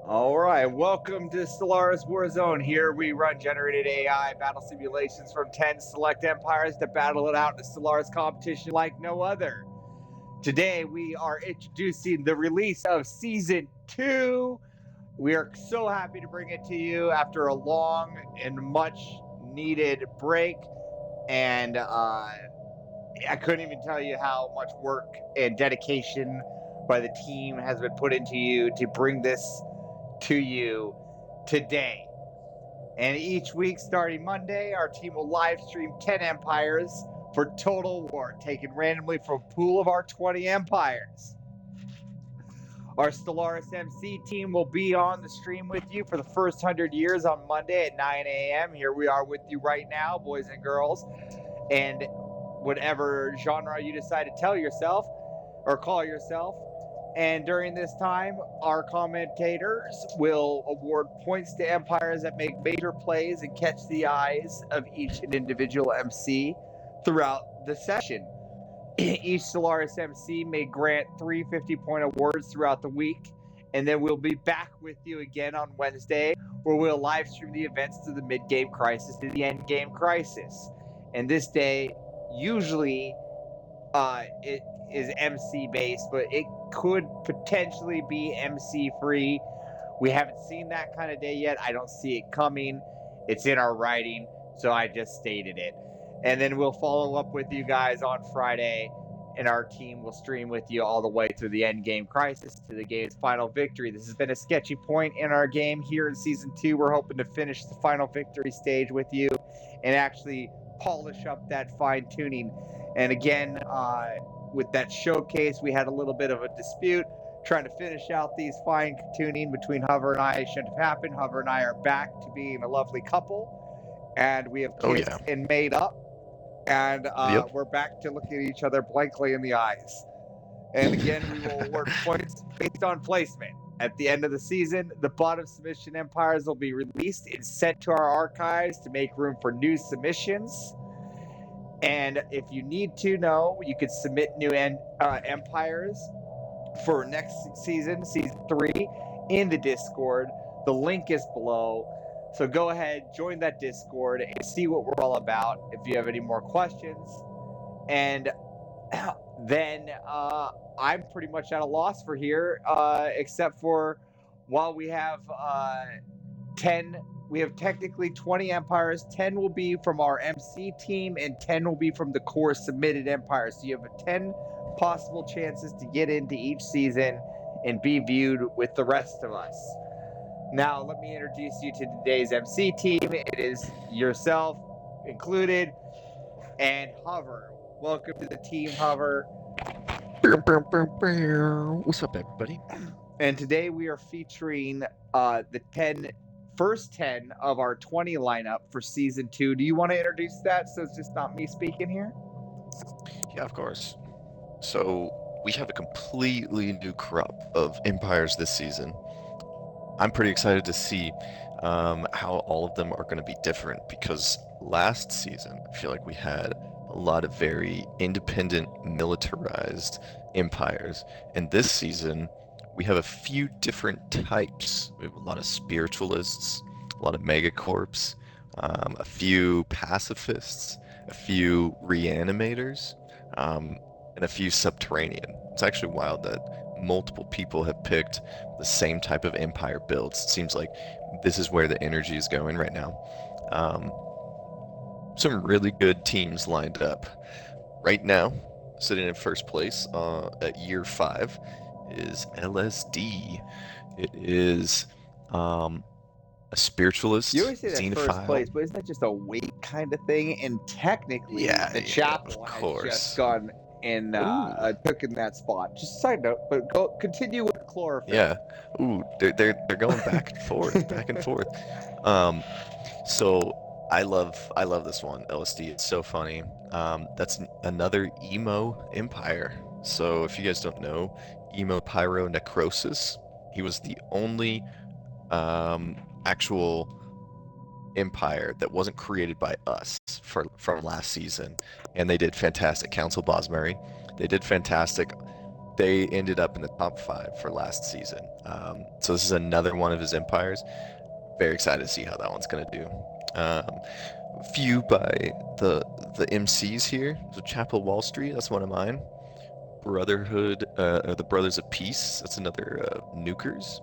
All right, welcome to Stellaris Warzone. Here we run generated AI battle simulations from 10 select empires to battle it out in a Stellaris competition like no other. Today we are introducing the release of Season 2. We are so happy to bring it to you after a long and much needed break. And I couldn't even tell you how much work and dedication by the team has been put into you to bring this to you today. And each week, starting Monday, our team will live stream 10 empires for Total War, taken randomly from a pool of our 20 empires. Our Stellaris MC team will be on the stream with you for the first 100 years on Monday at 9 a.m. Here we are with you right now, boys and girls. And whatever genre you decide to tell yourself or call yourself. And during this time, our commentators will award points to empires that make major plays and catch the eyes of each individual MC throughout the session. Each Stellaris MC may grant 3 50-point awards throughout the week, and then we'll be back with you again on Wednesday, where we'll live stream the events to the mid-game crisis to the end-game crisis. And this day, usually, it is MC based, but it could potentially be MC free. We haven't seen that kind of day yet. I don't see it coming. It's in our writing, so I just stated it. And then we'll follow up with you guys on Friday, and our team will stream with you all the way through the end game crisis to the game's final victory. This has been a sketchy point in our game here in Season 2. We're hoping to finish the final victory stage with you and actually polish up that fine tuning. And again, with that showcase, we had a little bit of a dispute trying to finish out these fine tuning between Hover and I. It shouldn't have happened. Hover and I are back to being a lovely couple, and we have kissed and made up, and we're back to looking at each other blankly in the eyes. And again, we will award points based on placement. At the end of the season, the bottom submission empires will be released and sent to our archives to make room for new submissions. And if you need to know, you could submit new empires for next season, Season 3, in the Discord. The link is below. So go ahead, join that Discord, and see what we're all about if you have any more questions. And then I'm pretty much at a loss for here, except for while we have 10... We have technically 20 empires. 10 will be from our MC team, and 10 will be from the core submitted empires. So you have 10 possible chances to get into each season and be viewed with the rest of us. Now, let me introduce you to today's MC team. It is yourself included and Hover. Welcome to the team, Hover. What's up, everybody? And today we are featuring the first 10 of our 20 lineup for Season 2. Do you want to introduce that so it's just not me speaking here? Yeah, of course. So we have a completely new crop of empires this season. I'm pretty excited to see how all of them are going to be different, because last season I feel like we had a lot of very independent, militarized empires, and this season we have a few different types. We have a lot of spiritualists, a lot of megacorps, a few pacifists, a few reanimators, and a few subterranean. It's actually wild that multiple people have picked the same type of empire builds. It seems like this is where the energy is going right now. Some really good teams lined up. Right now, sitting in first place at year 5, is LSD. It is a spiritualist. You always say that xenophile. first place, but isn't that just a weight kind of thing? And technically, the chapel has just gone and took in that spot. Just a side note, but continue with chlorophyll. Yeah. Ooh, they're going back and forth, back and forth. So I love this one, LSD. It's so funny. That's another emo empire. So if you guys don't know, Emo Pyro Necrosis, he was the only actual empire that wasn't created by us from last season, and they did fantastic. Council Bosmary, they did fantastic they ended up in the top 5 for last season. So this is another one of his empires. Very excited to see how that one's gonna do. Few by the MCs here. So Chapel Wall Street, that's one of mine. Brotherhood, or the Brothers of Peace, that's another Nukers.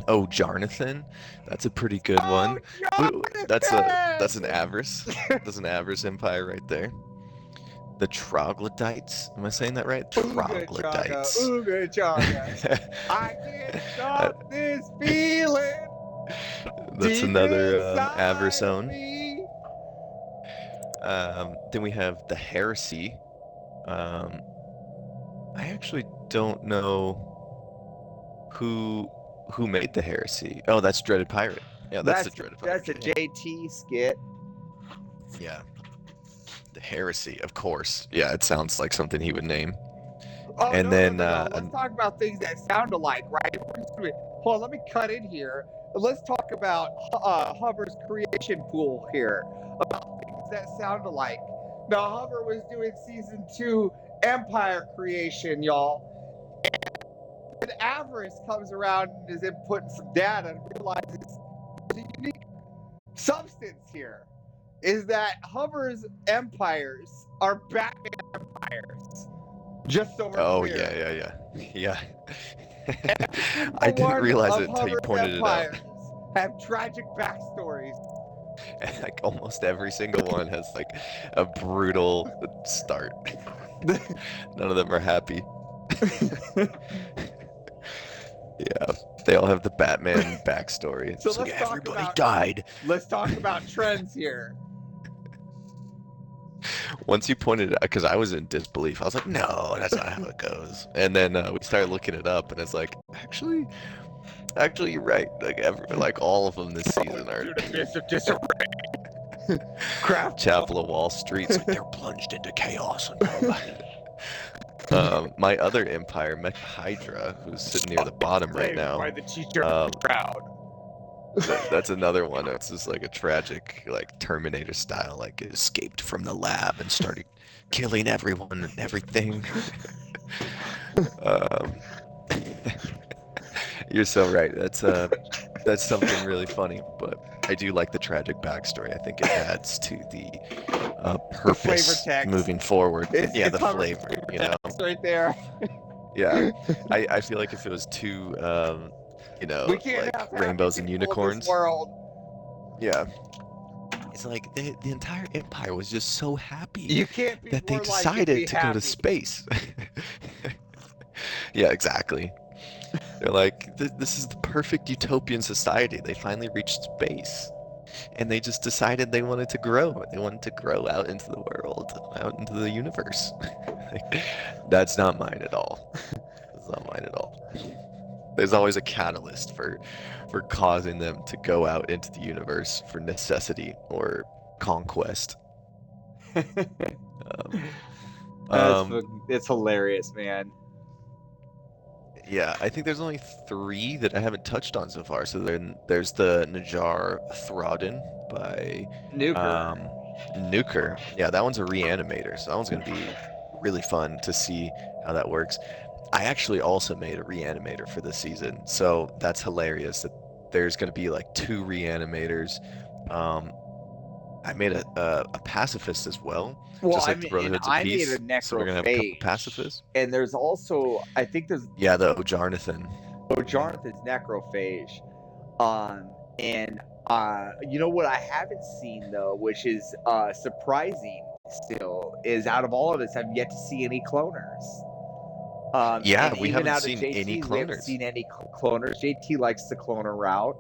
Oh, Jarnathan, that's a pretty good one. That's an Avarice. That's an Avarice empire right there. The Troglodytes. Am I saying that right? Troglodytes. Ooga chaga. I can't stop this feeling. That's another Avarice Inside own. me. Then we have the Heresy. I actually don't know who made the Heresy. Oh, that's Dreaded Pirate. Yeah, that's the Dreaded Pirate. That's a JT skit. Yeah. The Heresy, of course. Yeah, it sounds like something he would name. Oh, And no, then let's talk about things that sound alike, right? Hold on, let me cut in here. Let's talk about Hover's creation pool here, about things that sound alike. Now, Hover was doing season 2 Empire creation, y'all. And Avarice comes around and is inputting some data and realizes there's a unique substance here. Is that Hover's empires are Batman empires. Just so we're clear. Yeah. I didn't realize it until you pointed it out. Have tragic backstories. Like almost every single one has like a brutal start. None of them are happy. Yeah, they all have the Batman backstory. So like, everybody died. Let's talk about trends here. Once you pointed it out, because I was in disbelief, I was like, no, that's not how it goes. And then we started looking it up, and it's like, actually, you're right. Like all of them this season are. Craft Chapel of Wall Street. Like, they're plunged into chaos. My other empire, Mech Hydra, who's sitting near the bottom right now. By the teacher crowd. That's another one. It's just like a tragic, like Terminator style, like it escaped from the lab and started killing everyone and everything. You're so right. That's something really funny, but I do like the tragic backstory. I think it adds to the purpose moving forward. The flavor, you know. Right there. Yeah, I feel like if it was too, we can't like rainbows and unicorns. World. Yeah. It's like the entire empire was just so happy you can't be that they decided to go to space. Yeah, exactly. They're like, this is the perfect utopian society. They finally reached space. And they just decided they wanted to grow. They wanted to grow out into the world, out into the universe. That's not mine at all. That's not mine at all. There's always a catalyst for causing them to go out into the universe for necessity or conquest. It's hilarious, man. Yeah, I think there's only 3 that I haven't touched on so far. So then there's the Najar Throdden by Nuker. Yeah, that one's a reanimator, so that one's gonna be really fun to see how that works. I actually also made a reanimator for this season, so that's hilarious that there's gonna be like 2 reanimators. I made a pacifist as well. Well, just like the Brotherhoods of Peace. Made a necrophage, so we're gonna have a couple pacifists. And there's also, I think there's the Ojarnathan. Ojarnathan's necrophage. And you know what I haven't seen though, which is surprising still, is out of all of us, I've yet to see any cloners. We haven't seen any cloners. We haven't seen any cloners. JT likes the cloner route.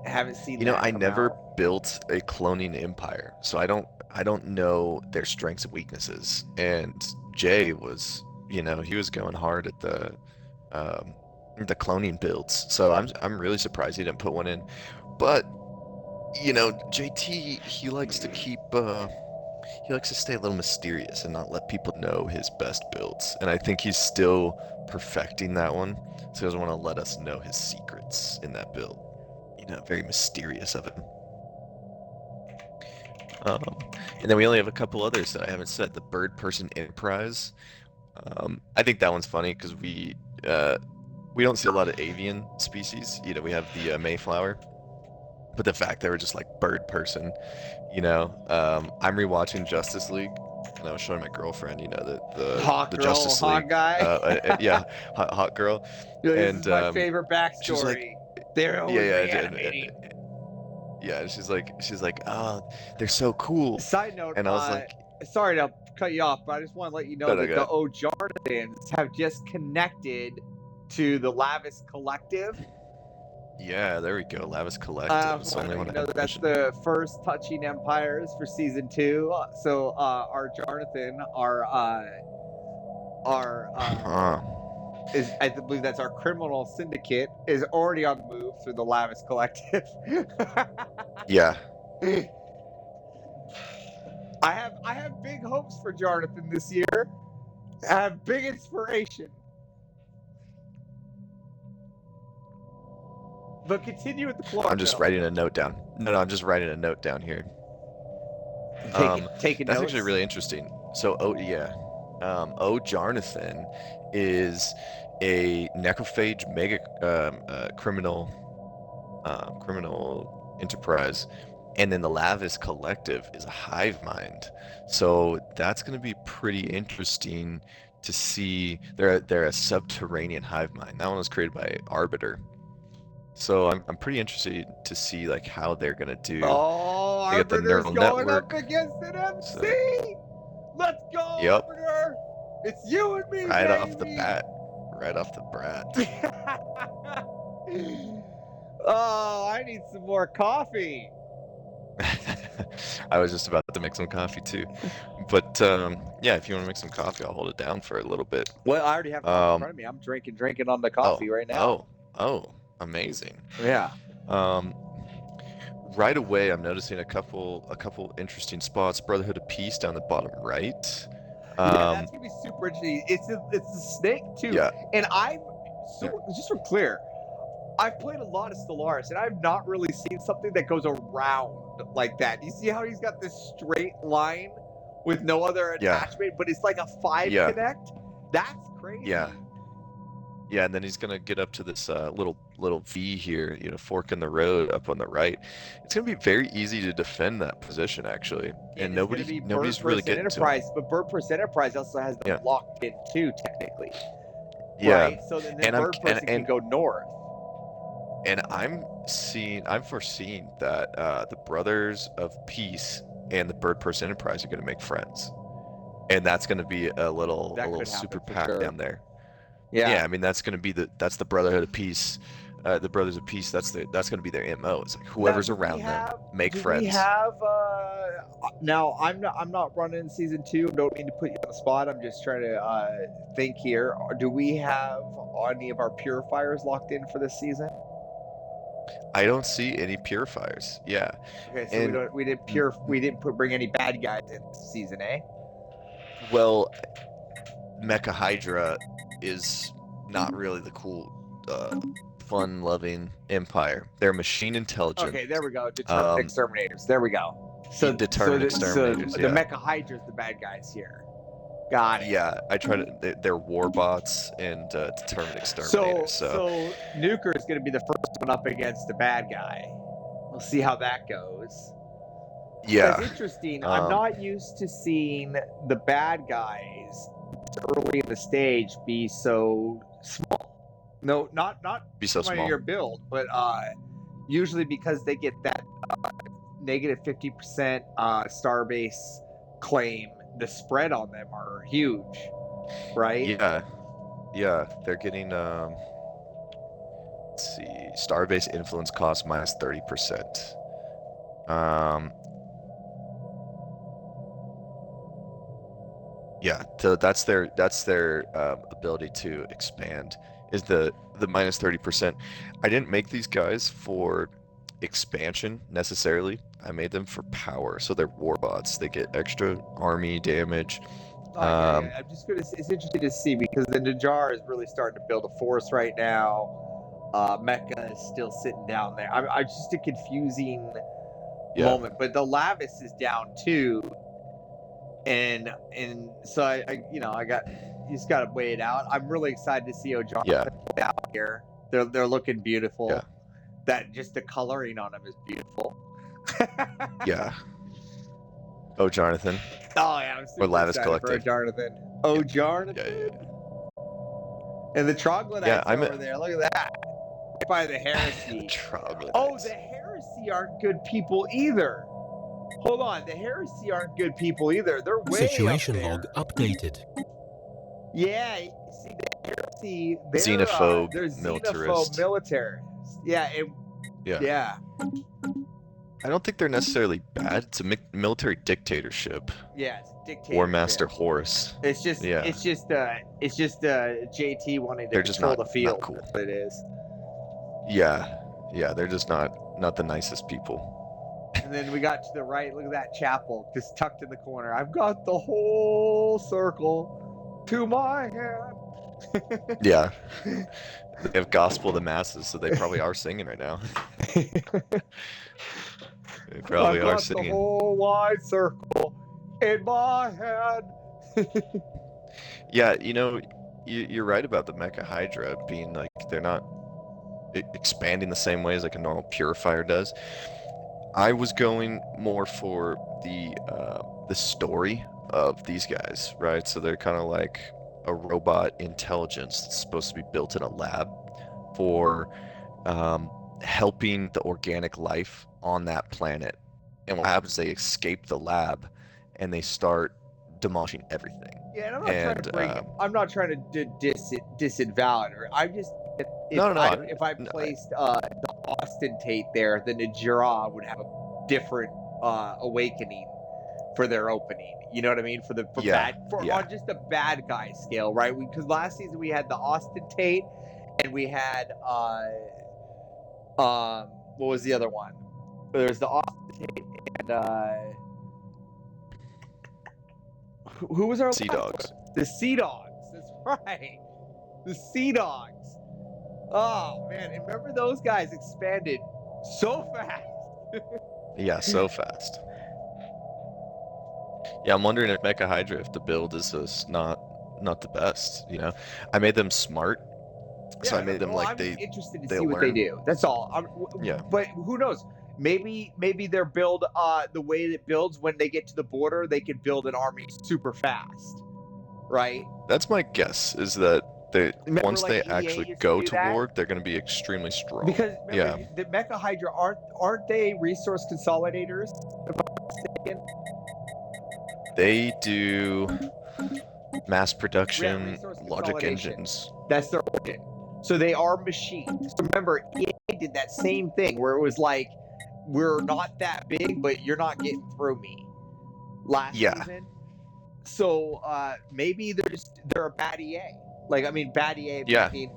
Haven't seen. I never built a cloning empire, so I don't know their strengths and weaknesses. And Jay was, he was going hard at the cloning builds. So I'm really surprised he didn't put one in. But JT, he likes to keep he likes to stay a little mysterious and not let people know his best builds. And I think he's still perfecting that one. So he doesn't want to let us know his secrets in that build. Very mysterious of him. And then we only have a couple others that I haven't said. The Bird Person Enterprise. I think that one's funny because we don't see a lot of avian species. You know, we have the Mayflower, but the fact they were just like bird person, you know. I'm rewatching Justice League, and I was showing my girlfriend, you know, Hawk the girl, Justice League, hot guy. yeah, hot girl, Yo, this and is my favorite she's like, backstory. They're yeah, always yeah, reanimating. yeah, and she's like, oh, they're so cool, Side note, and I was like, sorry to cut you off, but I just want to let you know no, no, that the good. O'Jarnathans have just connected to the Lavis Collective. Yeah, there we go. Lavis I Collective. It's the want to only let one you I know that haven't that's mentioned. the first Touching Empires for season 2. So our Jonathan, our Huh. is I believe that's our criminal syndicate is already on the move through the Lavis Collective. Yeah. I have big hopes for Jonathan this year. I have big inspiration. But continue with the floor. I'm just writing a note down. No, I'm just writing a note down here. Taking That's notes. actually really interesting. So, yeah. O'Jarnathan is a necrophage mega criminal enterprise, and then the Lavis Collective is a hive mind. So that's going to be pretty interesting to see. They're a subterranean hive mind. That one was created by Arbiter. So I'm pretty interested to see like how they're gonna do. Oh, They got the Arbiter's neural going up network. against an MC. So, Let's go, yep, Arbiter. It's you and me, right off the baby. bat, right off the brat. Oh, I need some more coffee. I was just about to make some coffee too, but yeah, if you want to make some coffee, I'll hold it down for a little bit. Well, I already have coffee in Um, front of me. I'm drinking on the oh, coffee right now. amazing. Yeah. Um, right away, I'm noticing a couple interesting spots. Brotherhood of Peace down the bottom right. Yeah, that's gonna be super interesting. It's a snake too, Yeah, and I'm yeah, just for clear. I've played a lot of Stellaris, and I've not really seen something that goes around like that. You see how he's got this straight line with no other yeah, attachment, but it's like a 5 yeah, connect? That's crazy. yeah. Yeah, and then he's gonna get up to this little V here, you know, fork in the road up on the right. It's gonna be very easy to defend that position actually, and And it's going to be nobody's Bird really Person getting to him. Enterprise, but Bird Person Enterprise also has them Yeah, locked in too, technically. yeah, Right? So then and Bird Person can go north. I'm foreseeing that the Brothers of Peace and the Bird Person Enterprise are gonna make friends, and that's gonna be a little That could super happen for pack sure. down there. Yeah. Yeah, I mean that's gonna be that's the Brotherhood of Peace, the Brothers of Peace. That's gonna be their MO. It's like Now, whoever's around them, make do we friends. have now I'm not running season 2. Don't mean to put you on the spot. I'm just trying to think here. Do we have any of our purifiers locked in for this season? I don't see any purifiers. Yeah, Okay, so and we didn't bring any bad guys in this season, eh? well, Mecha Hydra is not really the cool, fun-loving empire. They're machine intelligent. Okay, there we go. Determined exterminators. There we go. So Determined exterminators. the Mecha Hydra's the bad guys here. Got it. Yeah, I try to. They're warbots and determined exterminators. So Nuker is going to be the first one up against the bad guy. We'll see how that goes. yeah, It's interesting. I'm not used to seeing the bad guys early in the stage be so small. No, not be so small. your build, but usually because they get that negative 50% starbase claim, the spread on them are huge, right? Yeah, they're getting let's see, starbase influence cost minus 30%. Yeah, so that's their ability to expand is the minus 30%. I didn't make these guys for expansion necessarily. I made them for power, so they're warbots. They get extra army damage. I'm just gonna. It's interesting to see because the Najar is really starting to build a force right now. Mecha is still sitting down there. I'm just a confusing moment, but the Lavis is down too, and so I got just gotta wait it out. I'm really excited to see O'Jonathan Yeah. out here. They're looking beautiful. Yeah. That just the coloring on them is beautiful. Yeah. Oh, Jonathan. Oh yeah, I'm super Lavis excited Collective. for O'Jonathan. O'Jonathan. Yeah. And the troglodytes Yeah, I'm over there. Look at that. By the heresy. Troglodytes. Oh, the heresy aren't good people either. Hold on, the heresy aren't good people either. They're way Situation up there. log updated. Yeah, see the heresy. They're Xenophobe, they're militarist. xenophobe militarists. Yeah, yeah. I don't think they're necessarily bad. It's a military dictatorship. Yeah, it's dictatorship. War Master Horus. It's just JT wanting to They're just control not, the field. not cool. That's what it is. Yeah, they're just not the nicest people. And then we got to the right. Look at that chapel, just tucked in the corner. I've got the whole circle to my hand. Yeah. They have gospel of the masses, so they probably are singing right now. They probably I've are got singing. the whole wide circle in my hand. Yeah, you're right about the Mecha Hydra being like they're not expanding the same way as like a normal purifier does. I was going more for the story of these guys, right? So they're kind of like a robot intelligence that's supposed to be built in a lab for helping the organic life on that planet. And what happens, they escape the lab and they start demolishing everything. Yeah, and I'm not trying to disinvalidate her. I'm just if I placed the ostentate there, then the Jira would have a different awakening for their opening. You know what I mean? On just a bad guy scale, right? Because last season we had the ostentate, and we had what was the other one? There's the ostentate and who was our Sea Dogs? The Sea Dogs. That's right. The Sea Dogs. Oh man, and remember those guys expanded so fast. Yeah, so fast. Yeah, I'm wondering if Mecha Hydra, if the build is just not the best. I made them smart, so I made them like I'm interested to see learn. what they do. That's all. Yeah. But who knows? Maybe their build, the way it builds when they get to the border, they can build an army super fast, right? That's my guess. Is that once they actually go to war, they're going to be extremely strong. Because the Mecha Hydra aren't they resource consolidators? If I'm not mistaken? They do mass production, logic engines. That's their origin. So they are machines. So remember, EA did that same thing where it was like, we're not that big, but you're not getting through me. Last season. So maybe they're a bad EA. Like, I mean, bad EA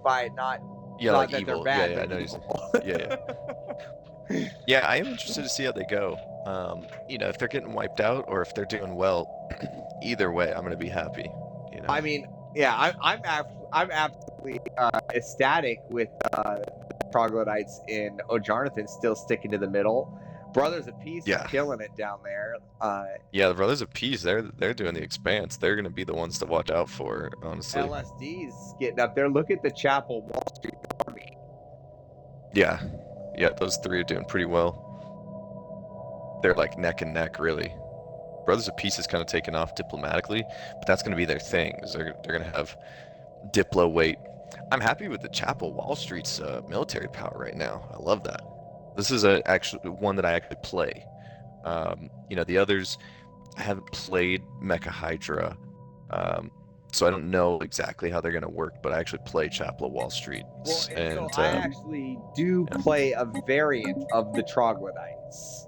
by not like that evil. They're bad, I know Yeah, I am interested to see how they go. If they're getting wiped out or if they're doing well, either way, I'm gonna be happy. I mean, yeah, I'm absolutely ecstatic with troglodytes in O'Jonathan still sticking to the middle. Brothers of Peace are killing it down there. The Brothers of Peace, they're doing the expanse. They're gonna be the ones to watch out for, honestly. LSD's getting up there. Look at the Chapel Wall Street Army. Yeah, those three are doing pretty well. They're like neck and neck, really. Brothers of Peace is kind of taken off diplomatically, but that's gonna be their thing. Is they're gonna have Diplo weight. I'm happy with the Chapel Wall Street's military power right now. I love that. This is actually one that I actually play. The others, I haven't played Mecha Hydra, so I don't know exactly how they're going to work, but I actually play Chapel of Wall Street. So I actually do play a variant of the troglodytes.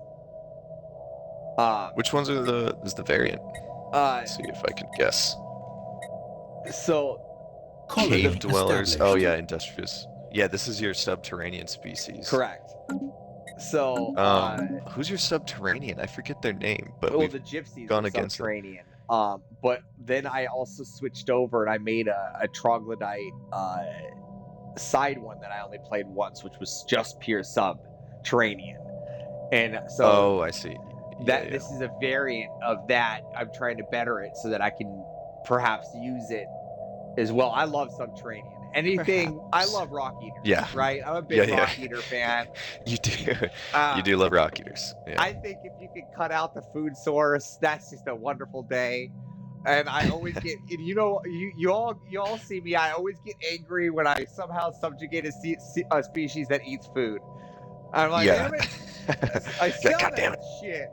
Which ones is the variant? Let's see if I can guess. So, cave dwellers. Oh yeah, industrious. Yeah, this is your subterranean species. Correct. So, who's your subterranean? I forget their name, but the gypsies gone against subterranean. But then I also switched over and I made a troglodyte side one that I only played once, which was just pure subterranean. And so, I see. This is a variant of that. I'm trying to better it so that I can perhaps use it as well. I love subterranean. Anything. I Perhaps. love rock eaters. Yeah. Right. I'm a Yeah, big yeah. rock eater fan. You do. Uh, You do love rock eaters. Yeah. I think if you can cut out the food source, that's just a wonderful day. And I always get, you all see me. I always get angry when I somehow subjugate a species that eats food. I'm like, Yeah. damn it, I Yeah, sell God damn that it. shit.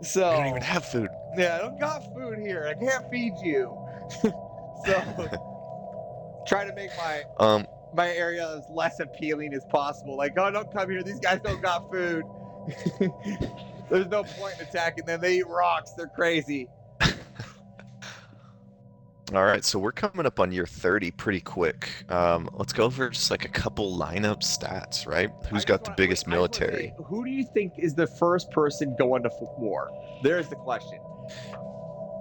We So don't even have food. yeah, I don't got food here. I can't feed you. So try to make my area as less appealing as possible. Like, oh, don't come here. These guys don't got food. There's no point in attacking them. They eat rocks. They're crazy. All right, so we're coming up on year 30 pretty quick. Let's go over just like a couple lineup stats, right? Who's got the biggest military? Who do you think is the first person going to war? There's the question.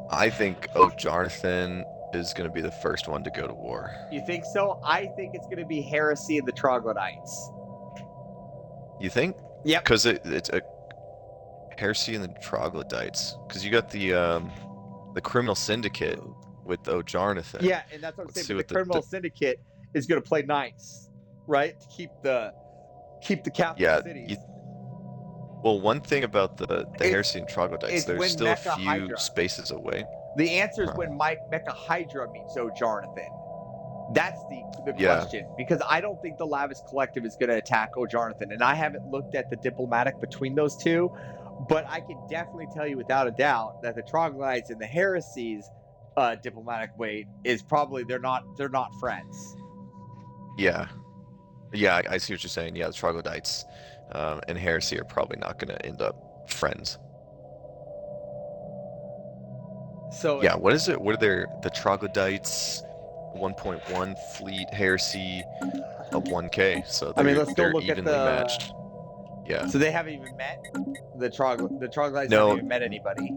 I think Jonathan is going to be the first one to go to war. You think so? I think it's going to be Heresy and the Troglodytes. You think? Yep. Because it's a Heresy and the Troglodytes. Because you got the Criminal Syndicate with Jonathan. Yeah, and that's what I'm saying. The Criminal Syndicate is going to play nice, right? To keep the capital cities. Well, one thing about the Heresy and Troglodytes, there's still a few Hydra. Spaces away. The answer is when Mecha Hydra meets Jonathan. That's the question, because I don't think the Lavis Collective is going to attack Jonathan, and I haven't looked at the diplomatic between those two, but I can definitely tell you without a doubt that the Troglodytes and the Heresy's diplomatic weight is probably they're not friends. Yeah, I see what you're saying. Yeah, the Troglodytes and Heresy are probably not going to end up friends. So yeah, what is it? What are the Troglodytes 1.1 fleet, Heresy of 1K? So let's go look evenly at matched. Yeah. So they haven't even met the Troglodytes. Haven't even met anybody.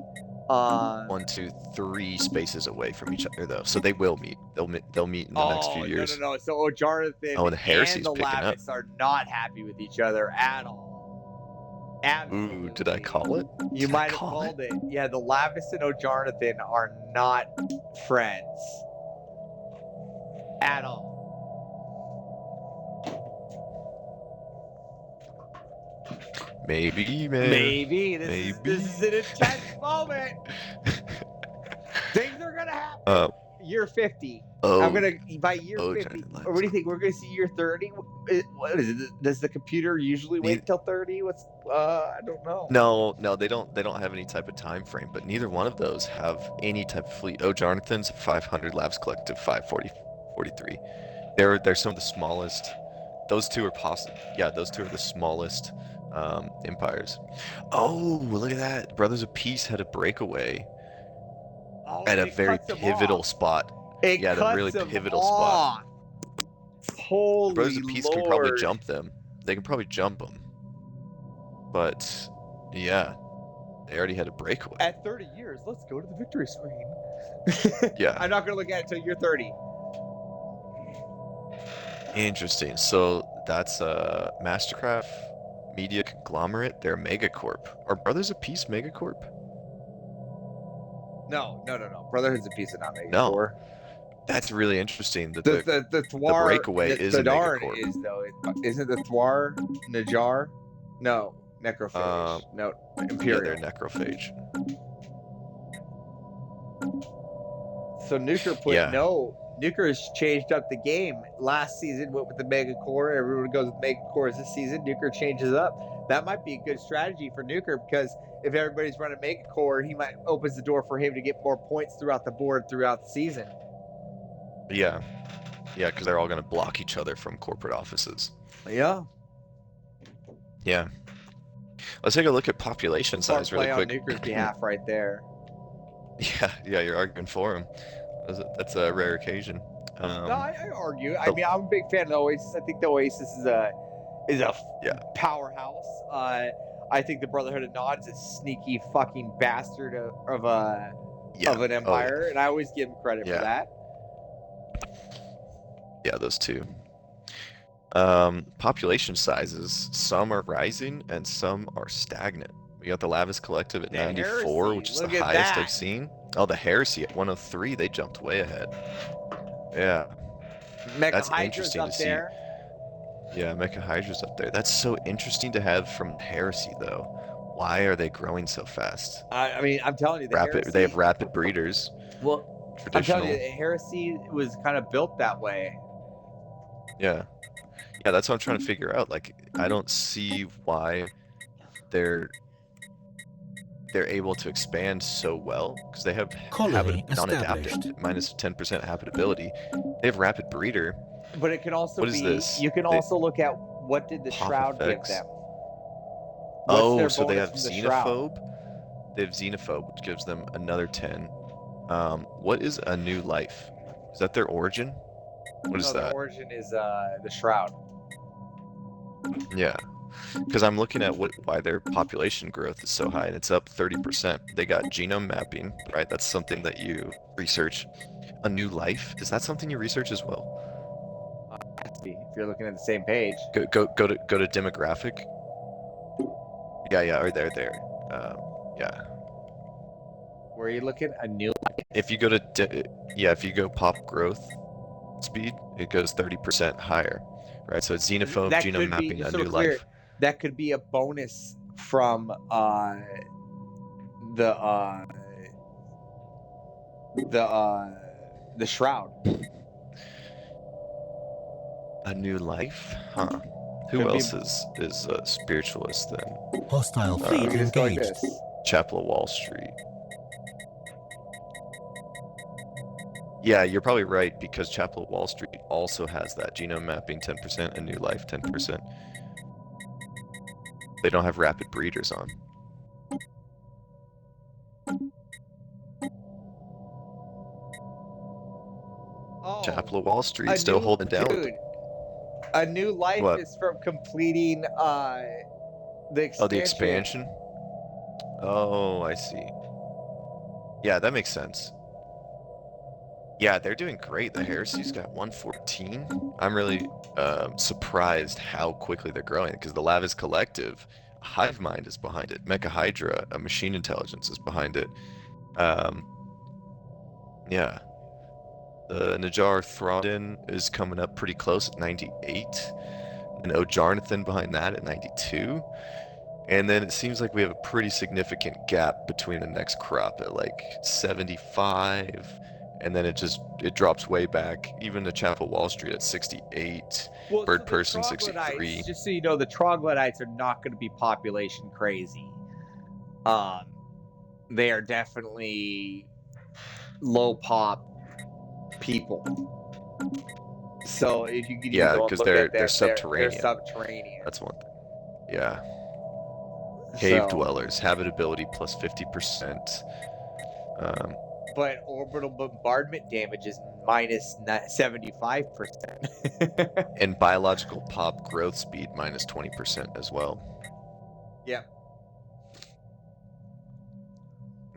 1, 2, 3 spaces away from each other, though, so they will meet. They'll meet in the next few years. No. So Jonathan and the Heresy's and the Lavis are not happy with each other at all. Absolutely. Ooh, did I call it? You might have called it. Yeah, the Lavis and Jonathan are not friends at all. Maybe. This is an intense moment. Things are gonna happen. Year 50. I'm gonna by year 50. Or what do you think? We're gonna see year 30. What is it? Does the computer usually wait until 30? I don't know. No, they don't have any type of time frame. But neither one of those have any type of fleet. Jonathan's 500, Labs Collective 543. They're some of the smallest. Those two are possible. Yeah, those two are the smallest empires. Oh, look at that! Brothers of Peace had a breakaway at a very pivotal spot. At a really pivotal spot. Holy the Brothers of Peace Lord. can probably jump them. They can probably jump them. But yeah, they already had a breakaway. At 30 years, let's go to the victory screen. Yeah. I'm not gonna look at it until year 30. Interesting. So that's Mastercraft Media Conglomerate. They're Megacorp. Are Brothers of Peace Megacorp? No. Brotherhood's of Peace is not Megacorp. No. That's really interesting. That the Thwar, breakaway is a Megacorp. Is though. Isn't the Thwar Najar? No, Necrophage. No, Imperial. Yeah, they're Necrophage. So Nuker Nuker has changed up the game. Last season went with the Megacorp. Everyone goes with Megacorps this season. Nuker changes up. That might be a good strategy for Nuker, because if everybody's running Megacorps, he might opens the door for him to get more points throughout the board throughout the season. Yeah, because they're all going to block each other from corporate offices. Yeah. Let's take a look at population size really quick. On Nuker's behalf right there. Yeah, you're arguing for him. That's a rare occasion. No, I argue. I mean, I'm a big fan of the Oasis. I think the Oasis is a powerhouse. I think the Brotherhood of Nods is a sneaky fucking bastard of an empire, and I always give them credit for that. Yeah, those two. Population sizes, some are rising and some are stagnant. We got the Lavis Collective at 94, which is the highest I've seen. Oh, the Heresy at 103, they jumped way ahead. Yeah, Mecha that's Hydra's interesting up to see. there. Yeah, Mecha Hydra's up there. That's so interesting to have from Heresy, though. Why are they growing so fast? I mean, I'm telling you, the Rapid. They Heresy. have rapid breeders. Well, I'm telling you, Traditional. Heresy was kind of built that way. Yeah. Yeah, that's what I'm trying to figure out. Like, I don't see why they're able to expand so well because they have Colony non-adaptive established. minus 10% habitability. They have rapid breeder. But it can also What is be. this? You can They also look at what did the pop Shroud give effects. them. What's their So they bonus have from the Shroud? Xenophobe. They have Xenophobe, which gives them another 10. What is a new life? Is that their origin? What is No, their that? origin is the Shroud. Yeah, because I'm looking at why their population growth is so high, and it's up 30%. They got genome mapping, right? That's something that you research. A new life, is that something you research as well? If you're looking at the same page. Go to demographic. Yeah, or there. Yeah. Where are you looking? A new life? If you go to if you go pop growth speed, it goes 30% higher, right? So it's xenophobe, That genome could be, mapping, just a so new we're clear, life. that could be a bonus from the Shroud. A new life, huh? Who Could be- else is a spiritualist then? Hostile We fleet can just go like engaged. this. Chapel of Wall Street. Yeah, you're probably right because Chapel of Wall Street also has that genome mapping 10% and new life 10%. They don't have rapid breeders on. Oh, Chapel of Wall Street still holding down. Dude, a new life What? is from completing the expansion. Oh, the expansion? Oh, I see. Yeah, that makes sense. Yeah, they're doing great. The Heresy's got 114. I'm really surprised how quickly they're growing because the Lavis Collective, Hive Mind is behind it. Mecha Hydra, a machine intelligence is behind it. Yeah. The Najar Throndin is coming up pretty close at 98. And Ojarnathan behind that at 92. And then it seems like we have a pretty significant gap between the next crop at like 75. And then it drops way back. Even the Chapel Wall Street at 68. Well, Bird so the Person troglodytes, 63. just so you know, the troglodytes are not going to be population crazy. They are definitely low pop people. So if you Yeah, because they're subterranean. They're subterranean. That's one thing. Yeah. Cave So, dwellers, habitability plus 50%. But orbital bombardment damage is minus 75%. And biological pop growth speed minus 20% as well. Yeah.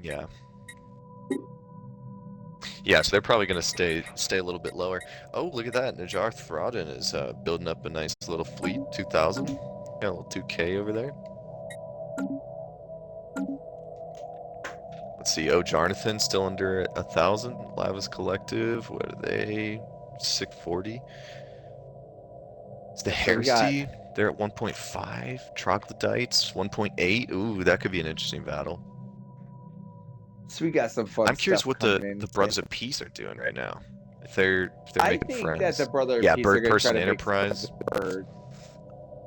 Yeah. Yeah, so they're probably going to stay a little bit lower. Oh, look at that. Najar Throndin is building up a nice little fleet, 2,000. Got a little 2K over there. Let's see. Oh, Jarnathan still under 1,000. Lavis Collective, what are they? 640. It's the Heresy. They're at 1.5. Troglodytes, 1.8. Ooh, that could be an interesting battle. So we got some fun. I'm curious what the Brothers of of Peace are doing right now. If they're making friends. I think that the Brothers yeah, of Peace Bird are going to try Person to Enterprise. Bird.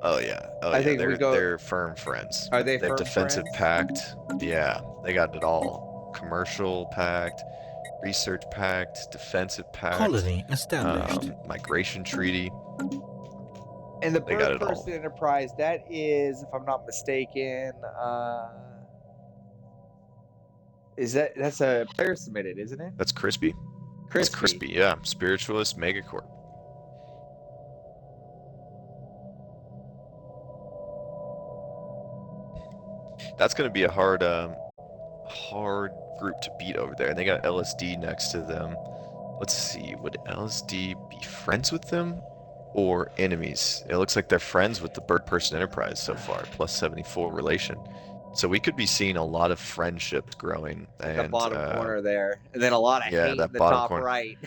Oh yeah. Oh yeah. They're firm friends. Are they? They have firm defensive friends? pact. Yeah, they got it all. Commercial pact, research pact, defensive pact. Colony established. Migration treaty. And the They got Bird it all. Person Enterprise, that is, if I'm not mistaken, that's a player submitted, isn't it? That's Crispy. That's Crispy, yeah. Spiritualist Megacorps. That's going to be a hard group to beat over there. And they got LSD next to them. Let's see, would LSD be friends with them or enemies? It looks like they're friends with the Bird Person Enterprise so far, plus 74 relation. So we could be seeing a lot of friendships growing. In the And bottom corner there, and then a lot of yeah, hate that in the bottom top corner. right.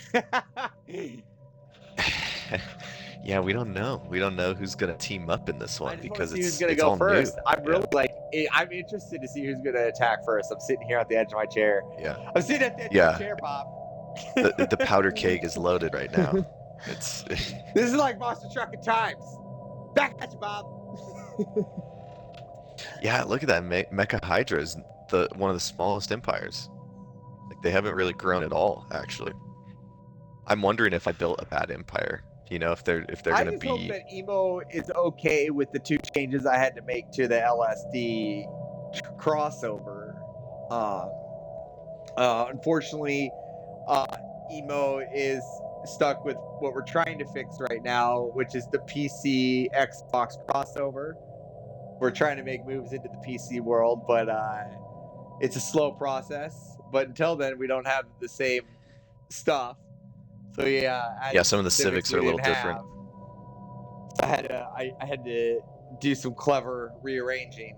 Yeah, we don't know. We don't know who's gonna team up in this I one just want to because see who's gonna it's go all first. new. I'm really Yeah. I'm interested to see who's gonna attack first. I'm sitting here at the edge of my chair. Yeah. I'm sitting at the edge of Yeah. my chair, Bob. The powder keg is loaded right now. It's This is like Monster Trucking times. Back at you, Bob. yeah. Look at that. Mecha Hydra is one of the smallest empires. Like they haven't really grown at all, actually. I'm wondering if I built a bad empire. You know, if they're I gonna just hope be. that Emo is okay with the 2 changes I had to make to the LSD crossover. Unfortunately, Emo is stuck with what we're trying to fix right now, which is the PC Xbox crossover. We're trying to make moves into the PC world, but it's a slow process. But until then, we don't have the same stuff. So yeah, Some of the civics we are a little didn't different. have. So I had to do some clever rearranging.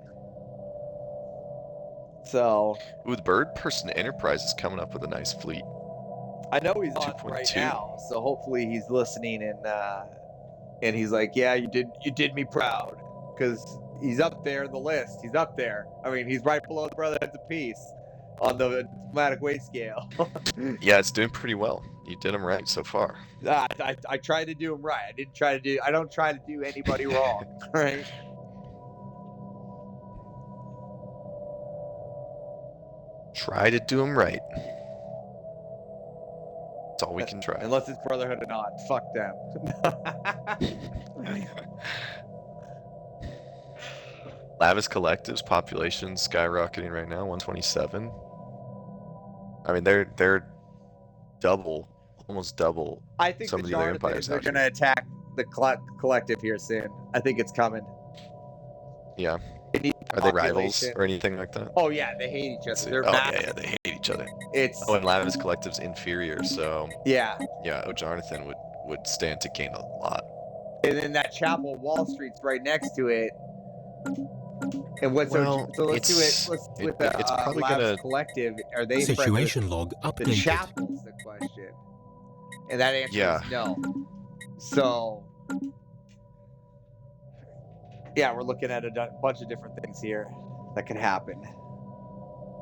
So Ooh, the Bird Person Enterprise is coming up with a nice fleet. I know he's on 2.2. right now, so hopefully he's listening and he's like, yeah, you did me proud, because he's up there in the list. He's up there. I mean, he's right below the Brotherhoods of Peace on the enigmatic weight scale. Yeah, it's doing pretty well. You did them right so far. I tried to do him right. I don't try to do anybody wrong, right? Try to do them right. That's all we can try. Unless it's Brotherhood or not. Fuck them. Lavis Collective's population skyrocketing right now, 127. I mean, they're double, almost double. I think some the of the other Jonathan, empires they're out going to attack the collective here soon. I think it's coming. Yeah. Are they rivals or anything like that? Oh yeah, they hate each other. They're massive. Yeah, they hate each other. It's and Lavis Collective's inferior, so yeah. Jonathan would stand to gain a lot. And then that Chapel Wall Street's right next to it. And what's well, so let's do it. Let's with the it's probably Lavis Collective. Are they situation log updated? The Chapel's the question, and that answer is no. So yeah, we're looking at a bunch of different things here that could happen.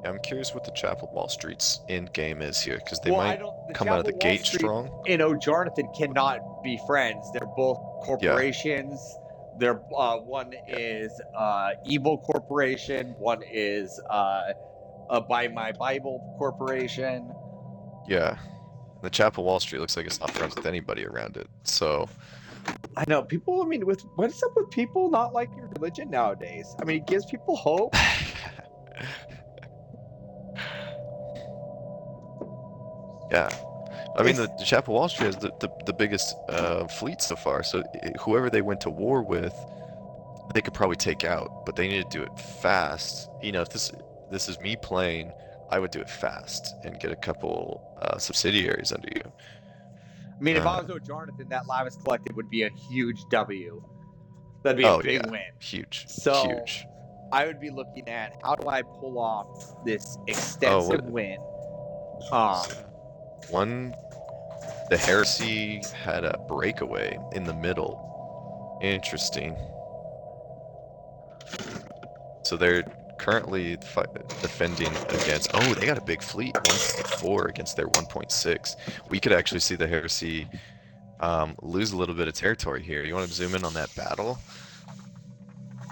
Yeah, I'm curious what the Chapel Wall Street's end game is here, because they might come out of the gate strong. And Jonathan cannot be friends. They're both corporations. Yeah. They're one is Evil Corporation. One is a Buy My Bible Corporation. Yeah, the Chapel Wall Street looks like it's not friends with anybody around it. So I know people. I mean, what's up with people not liking your religion nowadays? I mean, it gives people hope. Yeah. I mean, the Chapel Wall Street has the biggest fleet so far, so whoever they went to war with, they could probably take out, but they need to do it fast. You know, if this is me playing, I would do it fast and get a couple subsidiaries under you. I mean, if I was Jonathan, that Lavis Collective would be a huge W. That'd be a big win. Huge. So huge. I would be looking at how do I pull off this extensive win. The Heresy had a breakaway in the middle. Interesting. So they're currently defending against... Oh, they got a big fleet. 1.4 against their 1.6. We could actually see the Heresy lose a little bit of territory here. You want to zoom in on that battle?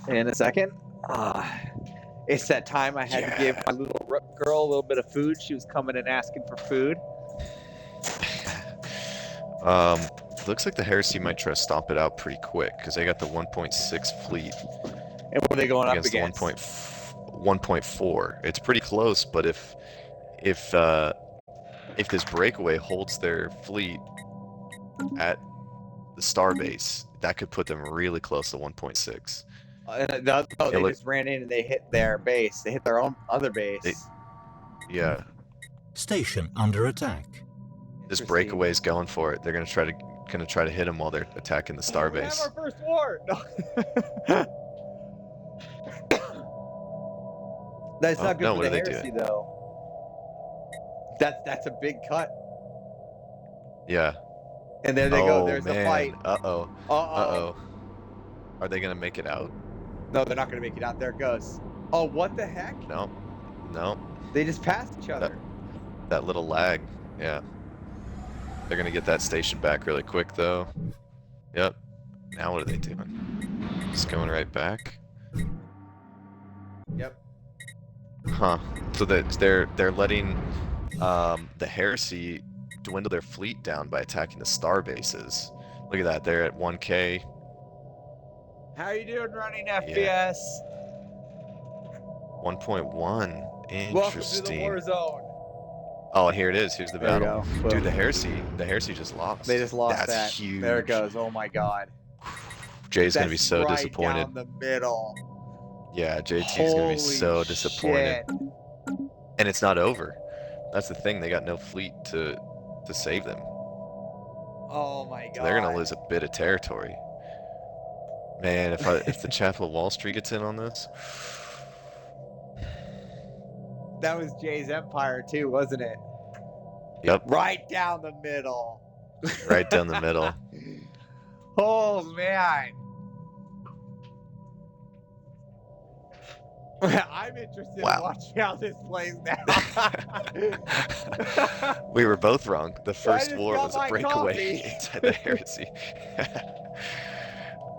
In a second. It's that time I had to give my little girl a little bit of food. She was coming and asking for food. Looks like the Heresy might try to stomp it out pretty quick because they got the 1.6 fleet. And what are they going up against? The 1.4. It's pretty close, but if this breakaway holds their fleet at the starbase, that could put them really close to 1.6. They just ran in and they hit their base. They hit their own other base. Yeah. Station under attack. This breakaway is going for it. They're gonna try to hit them while they're attacking the starbase. We have our first war. No. That's Oh, not good no, for what the are they heresy, doing? though. That's a big cut. Yeah. And there they go. Oh, There's a fight. man. Uh-oh. Uh-oh. Uh-oh. Are they going to make it out? No, they're not going to make it out. There it goes. Oh, what the heck? No. No. They just passed each other. That little lag. Yeah. They're going to get that station back really quick, though. Yep. Now what are they doing? Just going right back? Yep. Huh. So they're letting the heresy dwindle their fleet down by attacking the star bases. Look at that. They're at 1K. How you doing running FPS? 1.1. Interesting. Welcome to the Warzone. Oh, here it is. Here's the There we battle. go. Dude, Boom. the heresy just lost. They just lost That's that. huge. There it goes. Oh my god. Jay's gonna be That's so right disappointed. down the middle. Yeah, JT's gonna be so Holy disappointed. shit. And it's not over. That's the thing. They got no fleet to save them. Oh my god. So they're gonna lose a bit of territory. Man, if the Chapel of Wall Street gets in on this. That was Jay's Empire too, wasn't it? Yep. Right down the middle. Right down the middle. Oh man. I'm interested in watching how this plays now. We were both wrong. The first just war got was a my breakaway coffee. inside the heresy.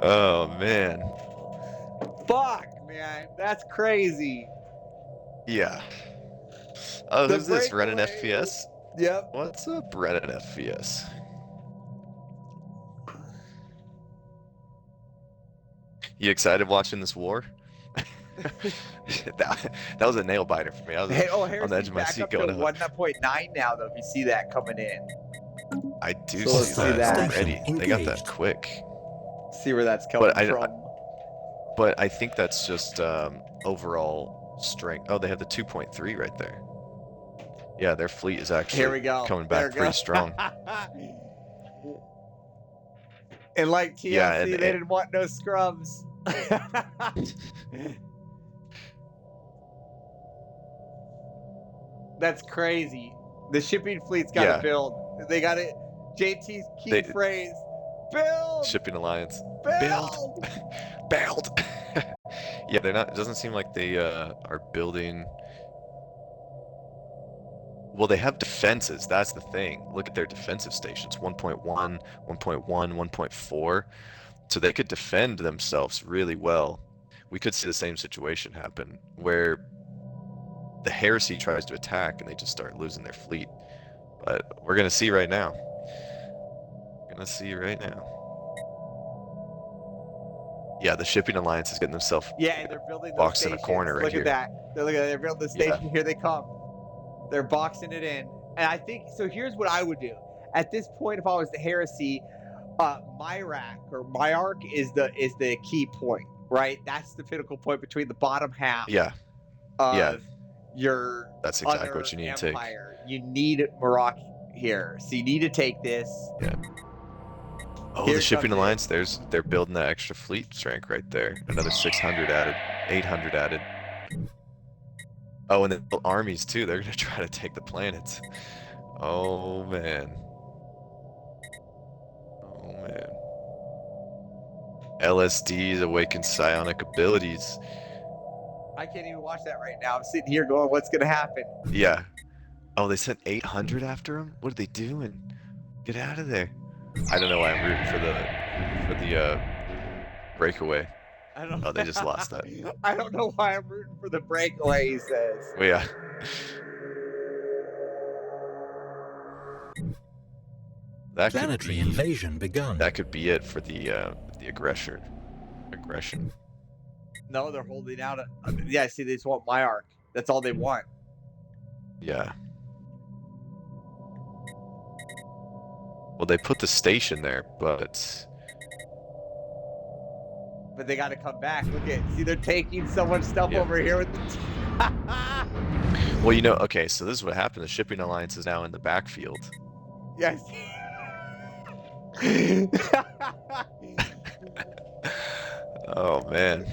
Oh man. Fuck, man. That's crazy. Yeah. Oh, The who's this? Running breakaway FPS? Yep. What's up, Running FPS? You excited watching this war? that was a nail biter for me. I was on the edge of my seat going up. 1.9 now, though. If you see that coming in, I do So see let's see that. already. They got that Engaged. quick. see where that's coming But from. But I think that's just overall strength. Oh, they have the 2.3 right there. Yeah, their fleet is actually Here we go. coming There back it pretty goes. strong. And like TLC, Yeah, and they didn't want no scrubs. That's crazy. The shipping fleet's got to Yeah. build. They got it. JT's key phrase: build. Shipping Alliance. Build. Build. Yeah, they're not. It doesn't seem like they are building. Well, they have defenses. That's the thing. Look at their defensive stations: 1.1, 1.1, 1.4. So they could defend themselves really well. We could see the same situation happen where the heresy tries to attack and they just start losing their fleet. But we're gonna see right now. Yeah, the shipping alliance is getting themselves Yeah, and they're building those boxed in a stations. corner right Look here. at that. They're building the station. Yeah. Here they come. They're boxing it in. And I think so. Here's what I would do at this point if I was the heresy. Myrak or Myark is the key point, right? That's the pinnacle point between the bottom half. Yeah. Of your That's exactly other what you need empire. You need Marak here, so you need to take this. Yeah. Oh, Here the shipping comes alliance. They're building that extra fleet strength right there. Another 600 added, 800 added. Oh, and the armies too. They're gonna try to take the planets. Oh man. LSD's awaken psionic abilities. I can't even watch that right now. I'm sitting here going, "What's gonna happen?" Yeah. Oh, they sent 800 after him. What are they doing? Get out of there. I don't know why I'm rooting for the breakaway. I don't. Oh, they just lost that. I don't know why I'm rooting for the breakaway. He says. Well, yeah. That could Planetary be, invasion begun. that could be it for the aggression. No, they're holding out. Yeah, see, they just want Myark. That's all they want. Yeah. Well, they put the station there, but they got to come back. Look at, see, they're taking so much stuff Yeah. over here with the. well, you know, okay, so this is what happened. The shipping alliance is now in the backfield. Yes. Oh man.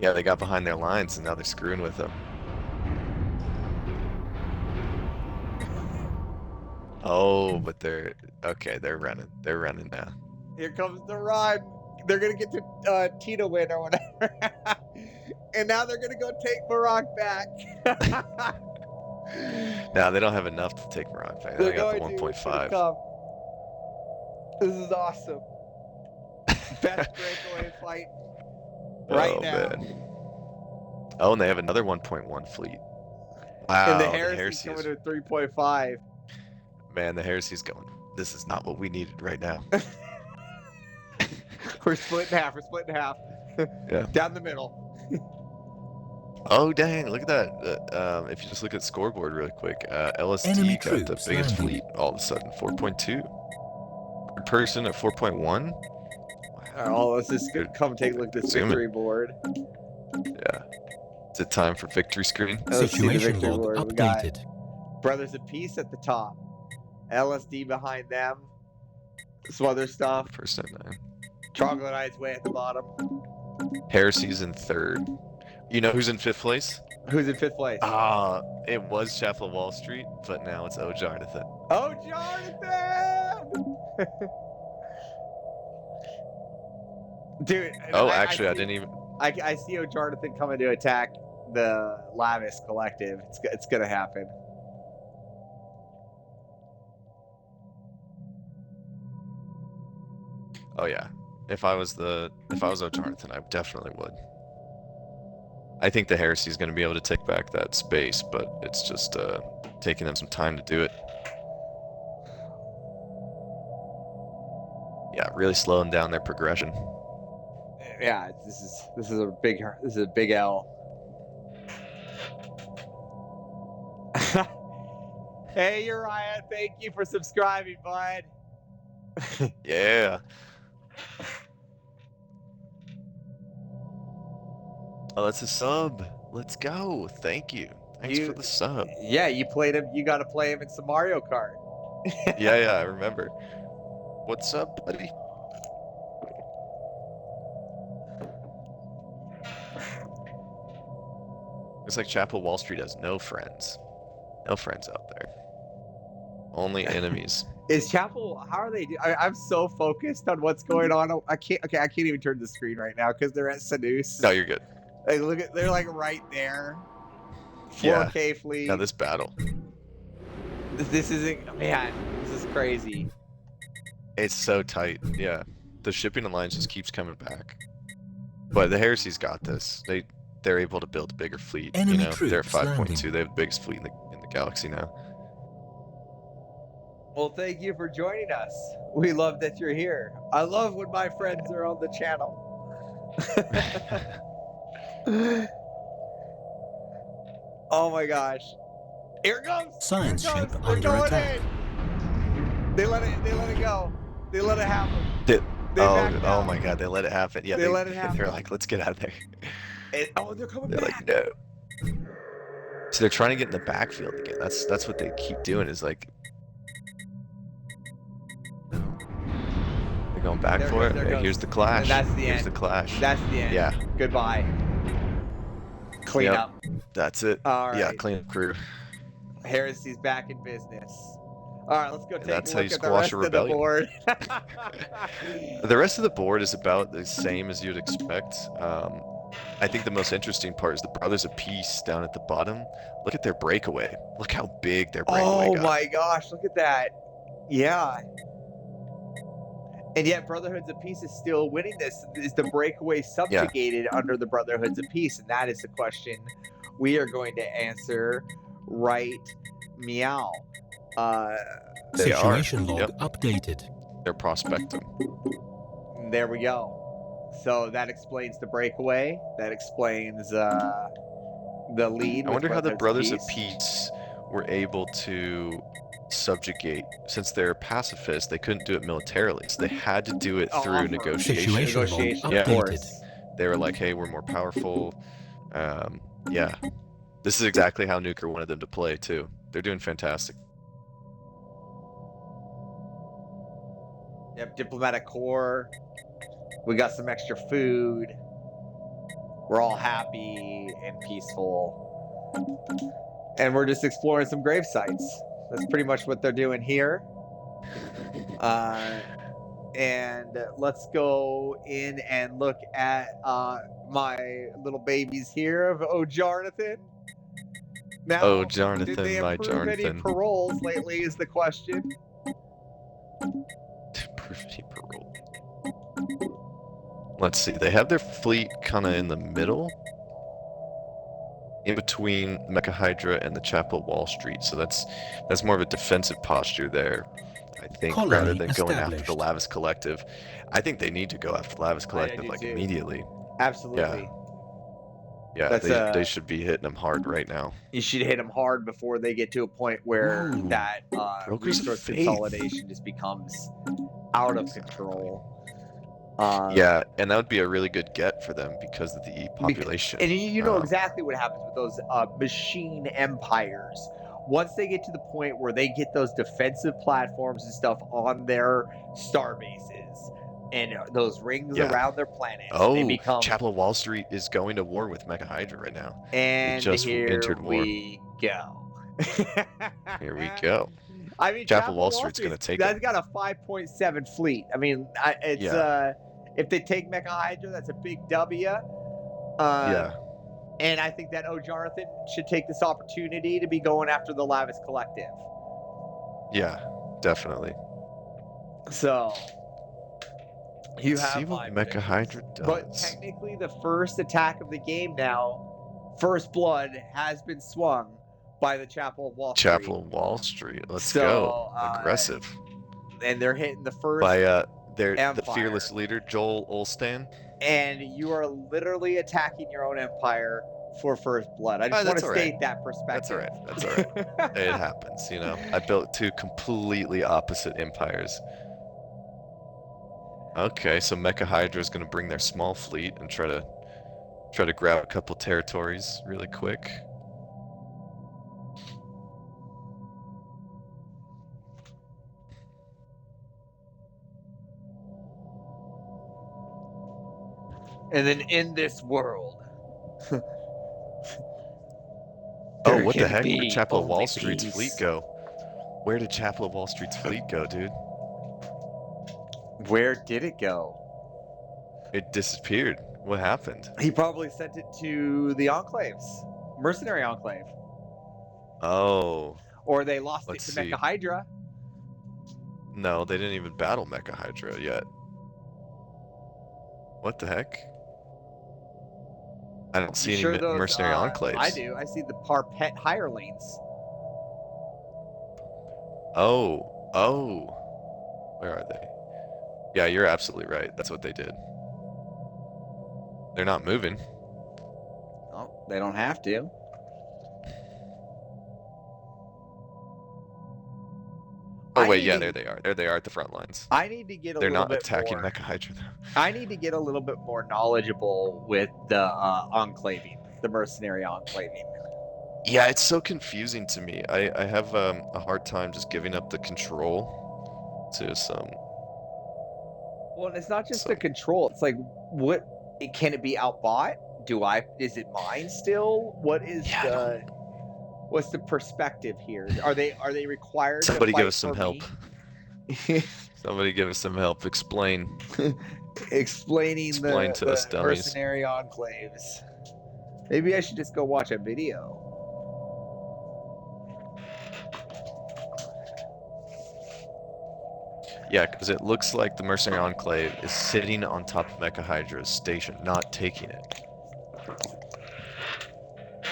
Yeah, they got behind their lines and now they're screwing with them. Oh, but they're okay. They're running. They're running now. Here comes the run. They're gonna get to Tito win or whatever, and now they're gonna go take Barack back. Now they don't have enough to take Morocco back. They only got the 1.5. This is awesome. Best breakaway fight right now. Man. Oh, and they have another 1.1 fleet. Wow, And the Heresy's coming to 3.5. Man, the Heresy's going. This is not what we needed right now. We're split in half. We're split in half. Yeah. Down the middle. Oh, dang. Look at that. If you just look at the scoreboard really quick, LST Enemy got the troops biggest landing. fleet all of a sudden, 4.2. Third person at 4.1. Oh, let's just come take a look at this Zoom victory board. Yeah. Is it time for victory screen? Let's see the Situation victory log board. We got updated. Brothers of Peace at the top. LSD behind them. Some other stuff. First at 9. Troglodytes way at the bottom. Heresy's in 3rd. You know who's in 5th place? Who's in 5th place? It was Chapel Wall Street, but now it's Jonathan. Oh, Jonathan! Dude. Oh, actually, I didn't even. I see Jonathan coming to attack the Lavis Collective. It's gonna happen. Oh yeah. If I was Jonathan, I definitely would. I think the Heresy is going to be able to take back that space, but it's just taking them some time to do it. Yeah, really slowing down their progression. Yeah, this is a big L. Hey Uriah, thank you for subscribing, bud. Yeah. Oh, that's a sub. Let's go. Thank you. Thanks for the sub. Yeah, you played him. You got to play him in some Mario Kart. Yeah, I remember. What's up, buddy? Looks like Chapel Wall Street has no friends. No friends out there. Only enemies. Is Chapel? How are they? I'm so focused on what's going on. I can't. Okay, I can't even turn the screen right now because they're at Seduce. No, you're good. Like, look at. They're like right there. 4K fleet. Now this battle. This isn't. Man, this is crazy. It's so tight. Yeah, the shipping alliance just keeps coming back. But the Heresy's got this. They're able to build a bigger fleet. Enemy They're troops 5.2. landing. They have the biggest fleet in the galaxy now. Well, thank you for joining us. We love that you're here. I love when my friends are on the channel. Oh my gosh. Here it goes. Science Here it ship goes. They're under going attack. in. They let it go. They let it happen. They backed Oh out. my god, they let it happen. Yeah, They let it happen. They're like, let's get out of there. They're coming They're back. like, no. So they're trying to get in the backfield again. That's what they keep doing is like. They're going back for it. There Here's goes. the clash. And that's the Here's end. the clash. That's the end. Yeah. Goodbye. Clean Yep. up. That's it. All right. Yeah, clean up crew. Heresy's back in business. All right, let's go take that's a how look you at the squash rest a of the rebellion. board. The rest of the board is about the same as you'd expect. I think the most interesting part is the Brothers of Peace down at the bottom. Look at their breakaway. Look how big their breakaway Oh got. my gosh, look at that. Yeah. And yet Brotherhoods of Peace is still winning this. Is the breakaway subjugated under the Brotherhoods of Peace? And that is the question we are going to answer right meow. They Situation are. log updated. They're prospecting. There we go. So that explains the breakaway. That explains the lead. I wonder how the Brothers of Peace. Peace were able to subjugate. Since they're pacifists, they couldn't do it militarily, so they had to do it through negotiation. Situation log Negotiation, Yeah. of course. They were like, hey, we're more powerful. Yeah. This is exactly how Nuker wanted them to play, too. They're doing fantastic. Yep, diplomatic corps. We got some extra food. we're all happy and peaceful. And we're just exploring some grave sites. That's pretty much what they're doing here. And let's go in and look at my little babies here of Jonathan. Now, Oh, did Jonathan, they my approve any Jonathan. paroles lately is the question. Parole. Let's see. They have their fleet kind of in the middle, in between Mecha Hydra and the Chapel Wall Street. So that's more of a defensive posture there, I think, Colony rather than going after the established. Lavis Collective. I think they need to go after the Lavis Collective do like too. immediately. Absolutely. Yeah, That's they should be hitting them hard right now. You should hit them hard before they get to a point where Ooh, that Brokers of resource Faith. consolidation just becomes out of control. Yeah, and that would be a really good get for them because of the population. And you know exactly what happens with those machine empires. Once they get to the point where they get those defensive platforms and stuff on their star bases and those rings around their planets, they become... Chapel of Wall Street is going to war with Mecha Hydra right now. And just here entered war. we go. Here we go. I mean, Chapel Wall Street's going to take that's it. got a 5.7 fleet. I mean, if they take Mecha Hydra, that's a big W. And I think that Jonathan should take this opportunity to be going after the Lavis Collective. Yeah, definitely. So you Let's have see what Mecha Hydra does. But technically, the first attack of the game now, First Blood, has been swung by the Chapel of Wall Street. Chapel of Wall Street. Let's go. Aggressive. And they're hitting the first by the empire. fearless leader, Joel Olstan. And you are literally attacking your own empire for First Blood. I just want to state that perspective. That's all right. It happens, you know. I built two completely opposite empires. Okay, so Mecha Hydra is going to bring their small fleet and try to grab a couple territories really quick. And then in this world... Oh, what the heck? Where'd Chapel of Wall Street's fleet go? Where did Chapel of Wall Street's fleet go, dude? Where did it go? It disappeared. What happened? He probably sent it to the Enclaves. Mercenary Enclave. Oh. Or they lost it to Mecha Hydra. No, they didn't even battle Mecha Hydra yet. What the heck? I don't see any mercenary enclaves. I do. I see the Parpet hirelings. Oh. Where are they? Yeah, you're absolutely right. That's what they did. They're not moving. Oh, they don't have to. Oh wait, yeah, there they are. There they are at the front lines. I need to get a They're little bit not attacking more... Mecha Hydra though. I need to get a little bit more knowledgeable with the enclaving, the mercenary enclaving. Yeah, it's so confusing to me. I have a hard time just giving up the control to some... Well, and it's not just the control. It's like, can it be outbought? Is it mine still? What's the perspective here? Are they required Somebody to fight give us some help. Somebody give us some help. Explain to us, dummies. Mercenary enclaves. Maybe I should just go watch a video. Yeah, because it looks like the Mercenary Enclave is sitting on top of Mecha Hydra's station, not taking it.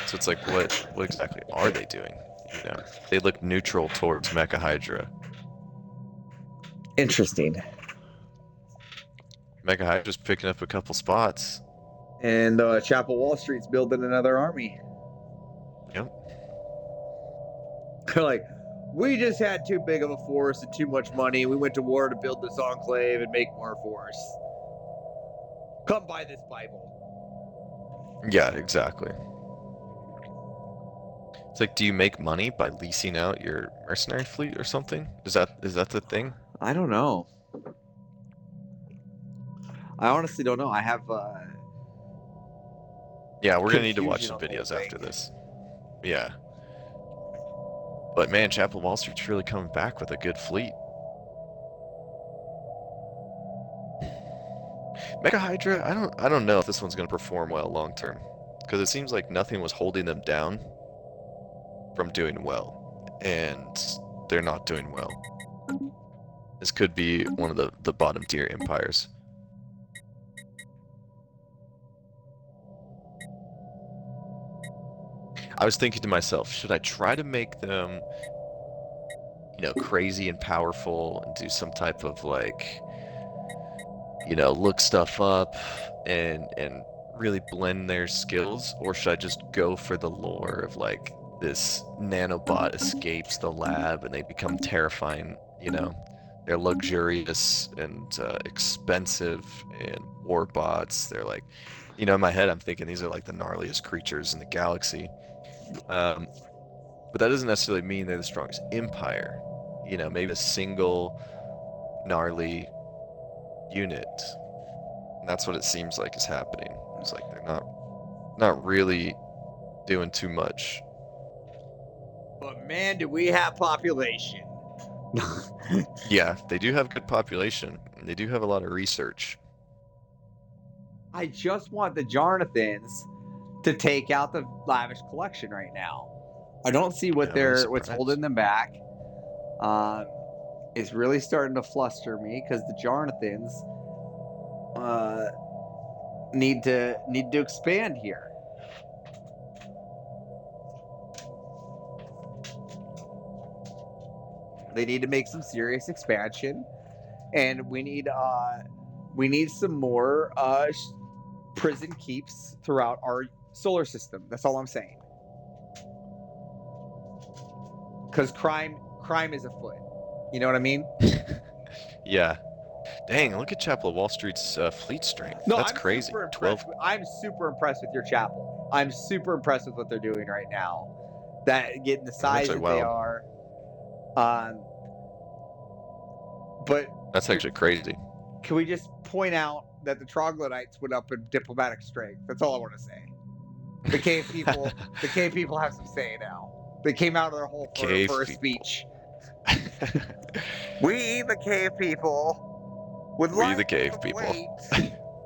So it's like, what exactly are they doing? You know, they look neutral towards Mecha Hydra. Interesting. Mecha Hydra's picking up a couple spots. And Chapel Wall Street's building another army. Yep. They're like, we just had too big of a force and too much money. We went to war to build this enclave and make more force. Come buy this Bible. Yeah, exactly. It's like, do you make money by leasing out your mercenary fleet or something? Is that the thing? I don't know. I honestly don't know. I have Yeah, we're gonna need to watch confusion some on the whole videos after thing. this. Yeah. But man, Chapel Wall Street's really coming back with a good fleet. Mega Hydra, I don't know if this one's gonna perform well long term. Because it seems like nothing was holding them down from doing well. And they're not doing well. This could be one of the bottom tier empires. I was thinking to myself, should I try to make them, you know, crazy and powerful and do some type of like, you know, look stuff up and really blend their skills, or should I just go for the lore of like this nanobot escapes the lab and they become terrifying, you know? They're luxurious and expensive and war bots. They're like, you know, in my head I'm thinking these are like the gnarliest creatures in the galaxy. But that doesn't necessarily mean they're the strongest empire. You know, maybe a single gnarly unit. And that's what it seems like is happening. It's like they're not really doing too much. But man, do we have population. Yeah, they do have good population. And they do have a lot of research. I just want the Jarnathans to take out the lavish collection right now. I don't see what what's holding them back. It's really starting to fluster me because the Jarnathans need to expand here. They need to make some serious expansion, and we need some more prison keeps throughout our solar system. That's all I'm saying. Because crime is afoot. You know what I mean? Yeah. Dang, look at Chapel of Wall Street's fleet strength. No, that's I'm crazy. Super 12. I'm super impressed with your chapel. I'm super impressed with what they're doing right now. That getting the size that they are. But that's actually crazy. Can we just point out that the troglodytes went up in diplomatic strength? That's all I want to say. The cave people have some say now. They came out of their hole for a speech. We, the cave people, would like the cave some people weight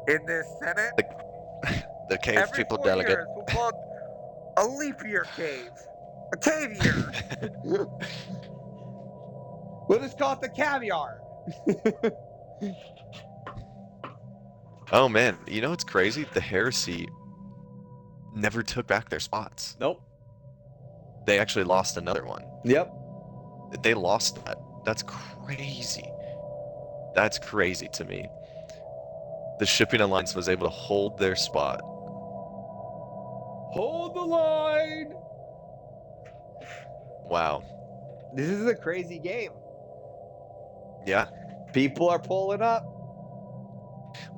in this Senate. The cave Every people 4 delegate. years, we'll want a leap year cave. A cave year. We'll just call it the caviar. Oh man, you know what's crazy? The Heresy never took back their spots. Nope. They actually lost another one. Yep. They lost that. That's crazy. That's crazy to me. The Shipping Alliance was able to hold their spot. Hold the line. Wow. This is a crazy game. Yeah. People are pulling up.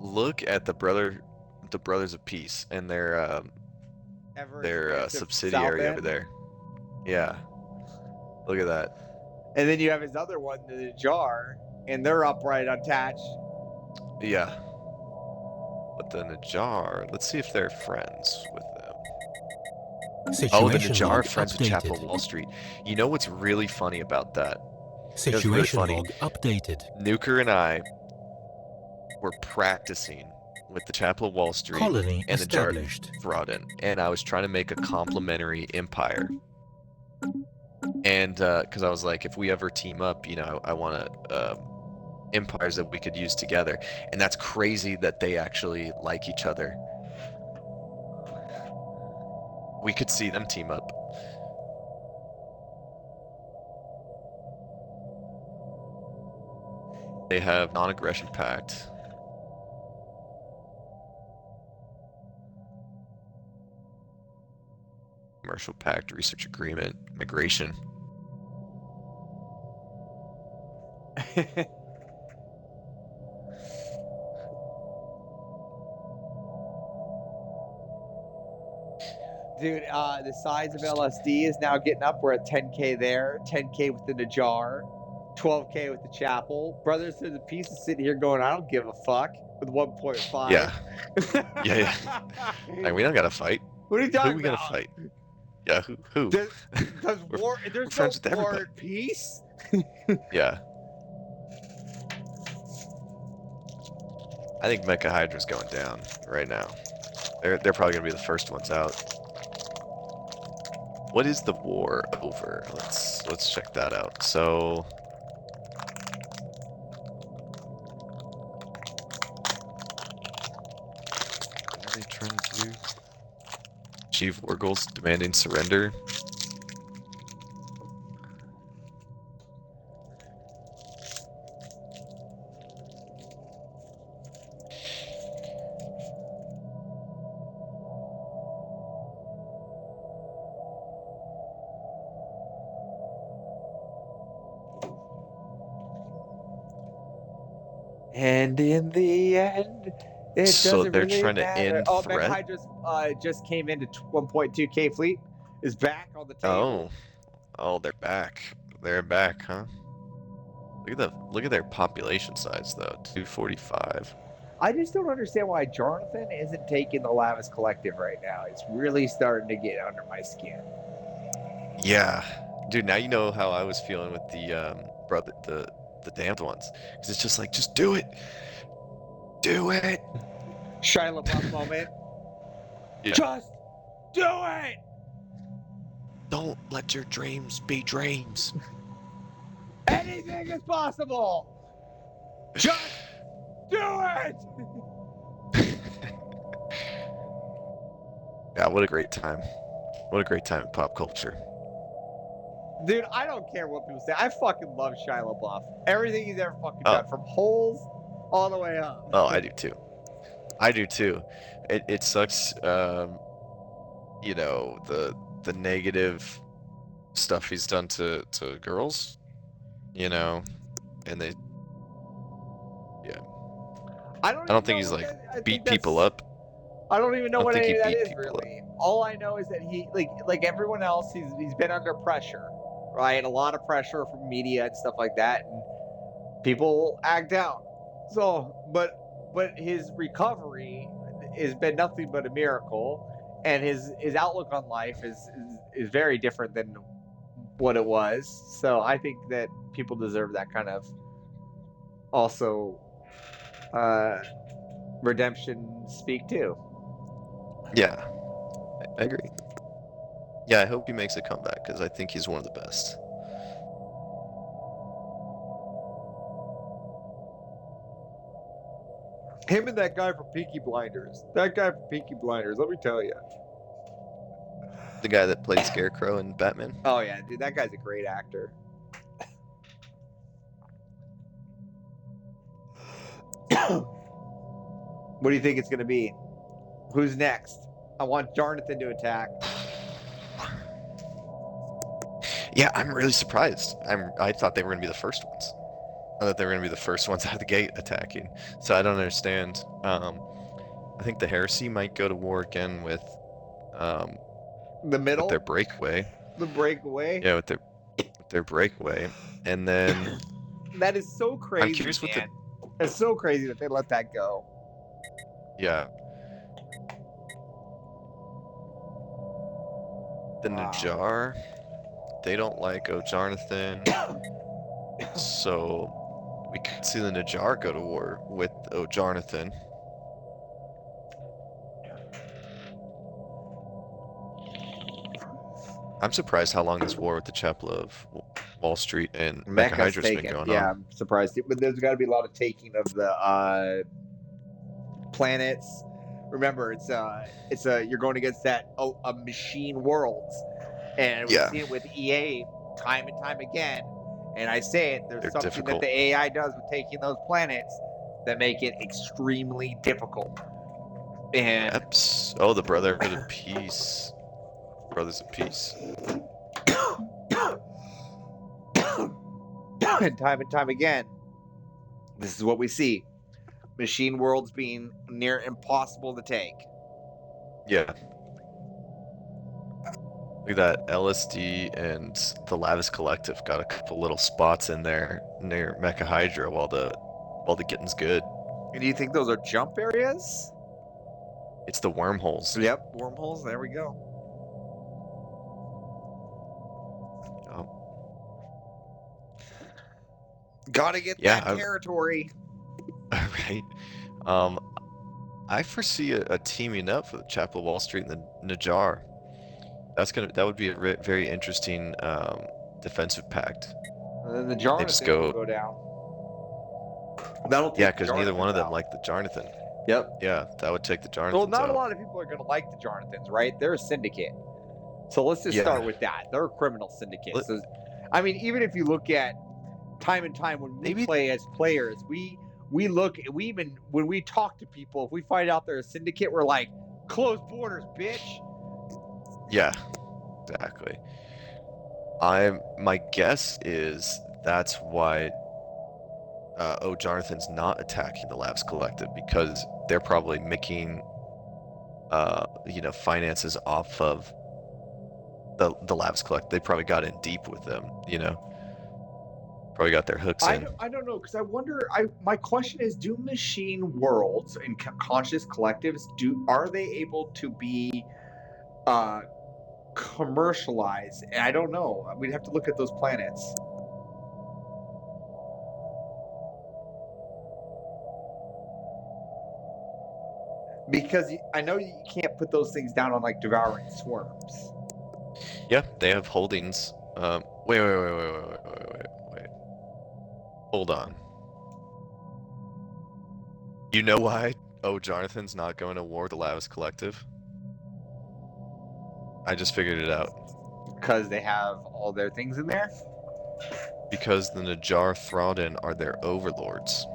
Look at the Brothers of Peace and their subsidiary over there. Yeah. Look at that. And then you have his other one, the Najar, and they're upright unattached. Yeah. But the Najar, let's see if they're friends with them. The Najar are friends with Chapel of Wall Street. You know what's really funny about that? Situation log updated. Nuker and I were practicing with the Chapel of Wall Street Colony and established. the Jarden, and I was trying to make a complementary empire. And because I was like, if we ever team up, you know, I want empires that we could use together. And that's crazy that they actually like each other. We could see them team up. They have non-aggression pact. Commercial pact, research agreement, migration. Dude, the size of LSD is now getting up. We're at 10K there, 10K within the jar, 12K with the chapel. Brothers to the Peace is sitting here going, I don't give a fuck with 1.5. Yeah. Yeah. Like, we don't gotta fight. What are you Who talking we gotta about? fight? Yeah, who? Does We're- war? we're There's no friends with war everybody. and peace. Yeah. I think Mecha Hydra's going down right now. They're probably gonna be the first ones out. What is the war over? Let's check that out. So what are they trying to do? Achieve war goals demanding surrender. And in the end, it So doesn't they're really trying to matter. end Oh, threat? Mega Hydra's just came into 1.2K fleet. Is back on the table. Oh, they're back. They're back, huh? Look at their population size though. 245. I just don't understand why Jonathan isn't taking the Lavis Collective right now. It's really starting to get under my skin. Yeah, dude. Now you know how I was feeling with the brother, the damned ones. Because it's just like, just do it, do it. Shia LaBeouf moment. Yeah. Just do it. Don't let your dreams be dreams. Anything is possible. Just do it. Yeah, what a great time. What a great time in pop culture. Dude, I don't care what people say. I fucking love Shia LaBeouf. Everything he's ever fucking done, from Holes all the way up. Oh, I do too. I do too. It sucks. You know, the negative stuff he's done to girls. You know, and they. Yeah. I I don't think he's like beat people up. I don't even know I don't what think any he of that beat is people up. really. All I know is that he like everyone else, he's been under pressure, right? A lot of pressure from media and stuff like that, and people act out. So, but his recovery has been nothing but a miracle, and his outlook on life is very different than what it was. So I think that people deserve that kind of also redemption speak too. Yeah, I agree. Yeah, I hope he makes a comeback because I think he's one of the best. Him and that guy from Peaky Blinders. That guy from Peaky Blinders, let me tell you. The guy that played Scarecrow in Batman. Oh yeah, dude, that guy's a great actor. What do you think it's going to be? Who's next? I want Jonathan to attack. Yeah, I'm really surprised. I thought they were going to be the first ones. I thought they were going to be the first ones out of the gate attacking. So I don't understand. I think the Heresy might go to war again with The middle? with their breakaway. The breakaway? Yeah, with their breakaway. And then that is so crazy. I'm curious what it's so crazy that they let that go. Yeah. The Najar, they don't like O'Jonathan. So we could see the Najar go to war with O'Jonathan. I'm surprised how long this war with the Chapel of Wall Street and Mecha Hydra's been going on. Yeah, I'm surprised. But there's got to be a lot of taking of the planets. Remember, it's you're going against that a machine worlds, and we've seen it with EA time and time again. And I say it, there's something difficult that the AI does with taking those planets that make it extremely difficult. And oh, the Brotherhood of Peace. Brothers of Peace. And time again, this is what we see. Machine worlds being near impossible to take. Yeah. Look at that, LSD and the Lavis Collective got a couple little spots in there near Mecha Hydra while the getting's good. And do you think those are jump areas? It's the wormholes. Yep, wormholes. There we go. Oh. Gotta get that territory. Right. I foresee a teaming up for the Chapel Wall Street and the Najar. That would be a very interesting defensive pact. And then the Jarnathan will go down. That'll take because neither one of them like the Jarnathan. Yep. Yeah, that would take the Jarnathans Well, not out. a lot of people are going to like the Jarnathans, right? They're a syndicate. So let's just start with that. They're a criminal syndicate. So, I mean, even if you look at time and time when we play as players, when we talk to people, if we find out they're a syndicate, we're like, close borders, bitch. Yeah, exactly. My guess is that's why Jonathan's not attacking the Labs Collective, because they're probably making finances off of the Labs Collective. They probably got in deep with them, probably got their hooks in. I don't know, because I wonder, my question is, do machine worlds and conscious collectives, are they able to be commercialized? And I don't know. We'd have to look at those planets. Because I know you can't put those things down on like devouring swarms. Yeah, they have holdings. Wait. Hold on. You know why Jonathan's not going to war with the Lavis Collective? I just figured it out. Because they have all their things in there? Because the Najar Thraldin are their overlords.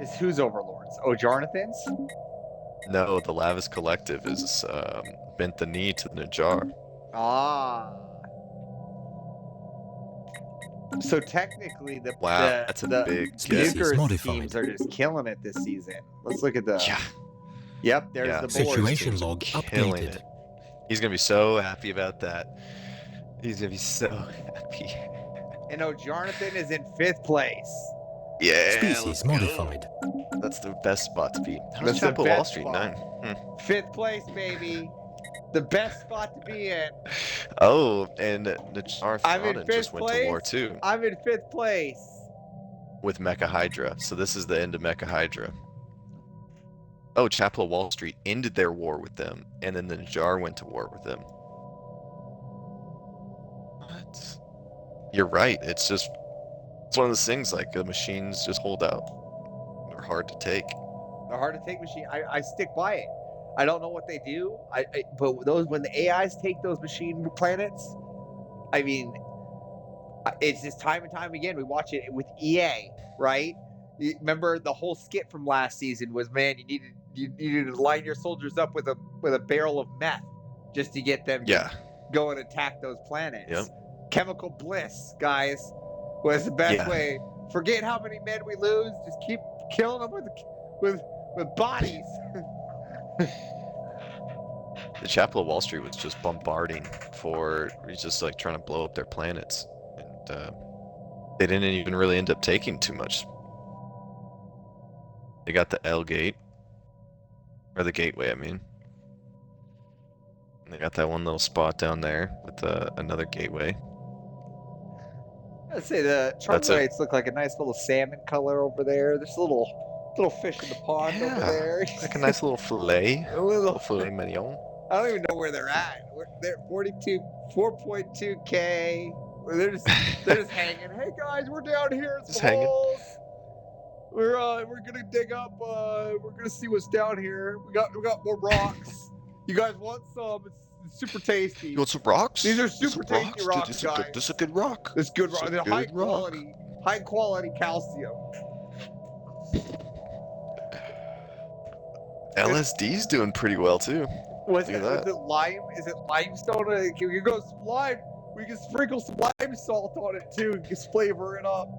Is whose overlords? Jonathan's? No, the Lavis Collective is bent the knee to the Najar. Ah. So technically, the Snookers teams are just killing it this season. Let's look at the. Yeah. Yep, there's the situation log updated. He's gonna be so happy about that. He's gonna be so happy. And Jonathan is in 5th place. Yeah. Species modified. That's the best spot to be. How's Chapel Wall Street 9? 5th place, baby. The best spot to be in. Oh, and Najar Thraldin just went to war too. I'm in 5th place. With Mecha Hydra. So this is the end of Mecha Hydra. Oh, Chapel Wall Street ended their war with them, and then the Najar went to war with them. What? You're right. It's one of those things, like the machines just hold out. They're hard to take. They're hard to take machine. I stick by it. I don't know what they do. But when the AIs take those machine planets, I mean, it's just time and time again. We watch it with EA, right? Remember the whole skit from last season was, man, you needed to line your soldiers up with a barrel of meth just to get them to go and attack those planets. Yep. Chemical bliss, guys, was the best way. Forget how many men we lose. Just keep killing them with bodies. The Chapel of Wall Street was just bombarding he's just like trying to blow up their planets, and they didn't even really end up taking too much. They got the L gate, or the gateway, I mean. And they got that one little spot down there with another gateway. I'd say the Charlites look like a nice little salmon color over there. There's a little fish in the pond over there. Like a nice little fillet. A little filet mignon. I don't even know where they're at. They're 4.2K. They're just hanging. Hey guys, we're down here at some holes. We're gonna dig up. We're gonna see what's down here. We got more rocks. You guys want some? It's super tasty. You want some rocks? These are super tasty rocks, guys. This is a good rock. It's good rock. They're high quality calcium. LSD's doing pretty well too. Was it lime? Is it limestone? You go some lime. We can sprinkle some lime salt on it too. Just flavor it up.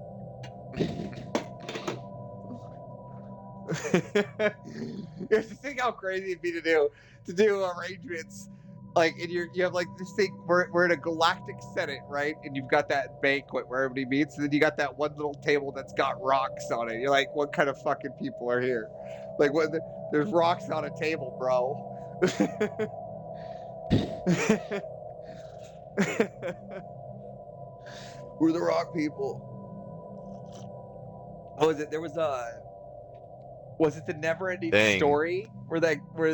Just think how crazy it'd be to do arrangements Like, and you have like this thing. We're in a galactic senate, right? And you've got that banquet where everybody meets, and then you got that one little table that's got rocks on it. You're like, what kind of fucking people are here? Like, what? There's rocks on a table, bro. We're the rock people. Oh, is it? There was a. Was it the never-ending story where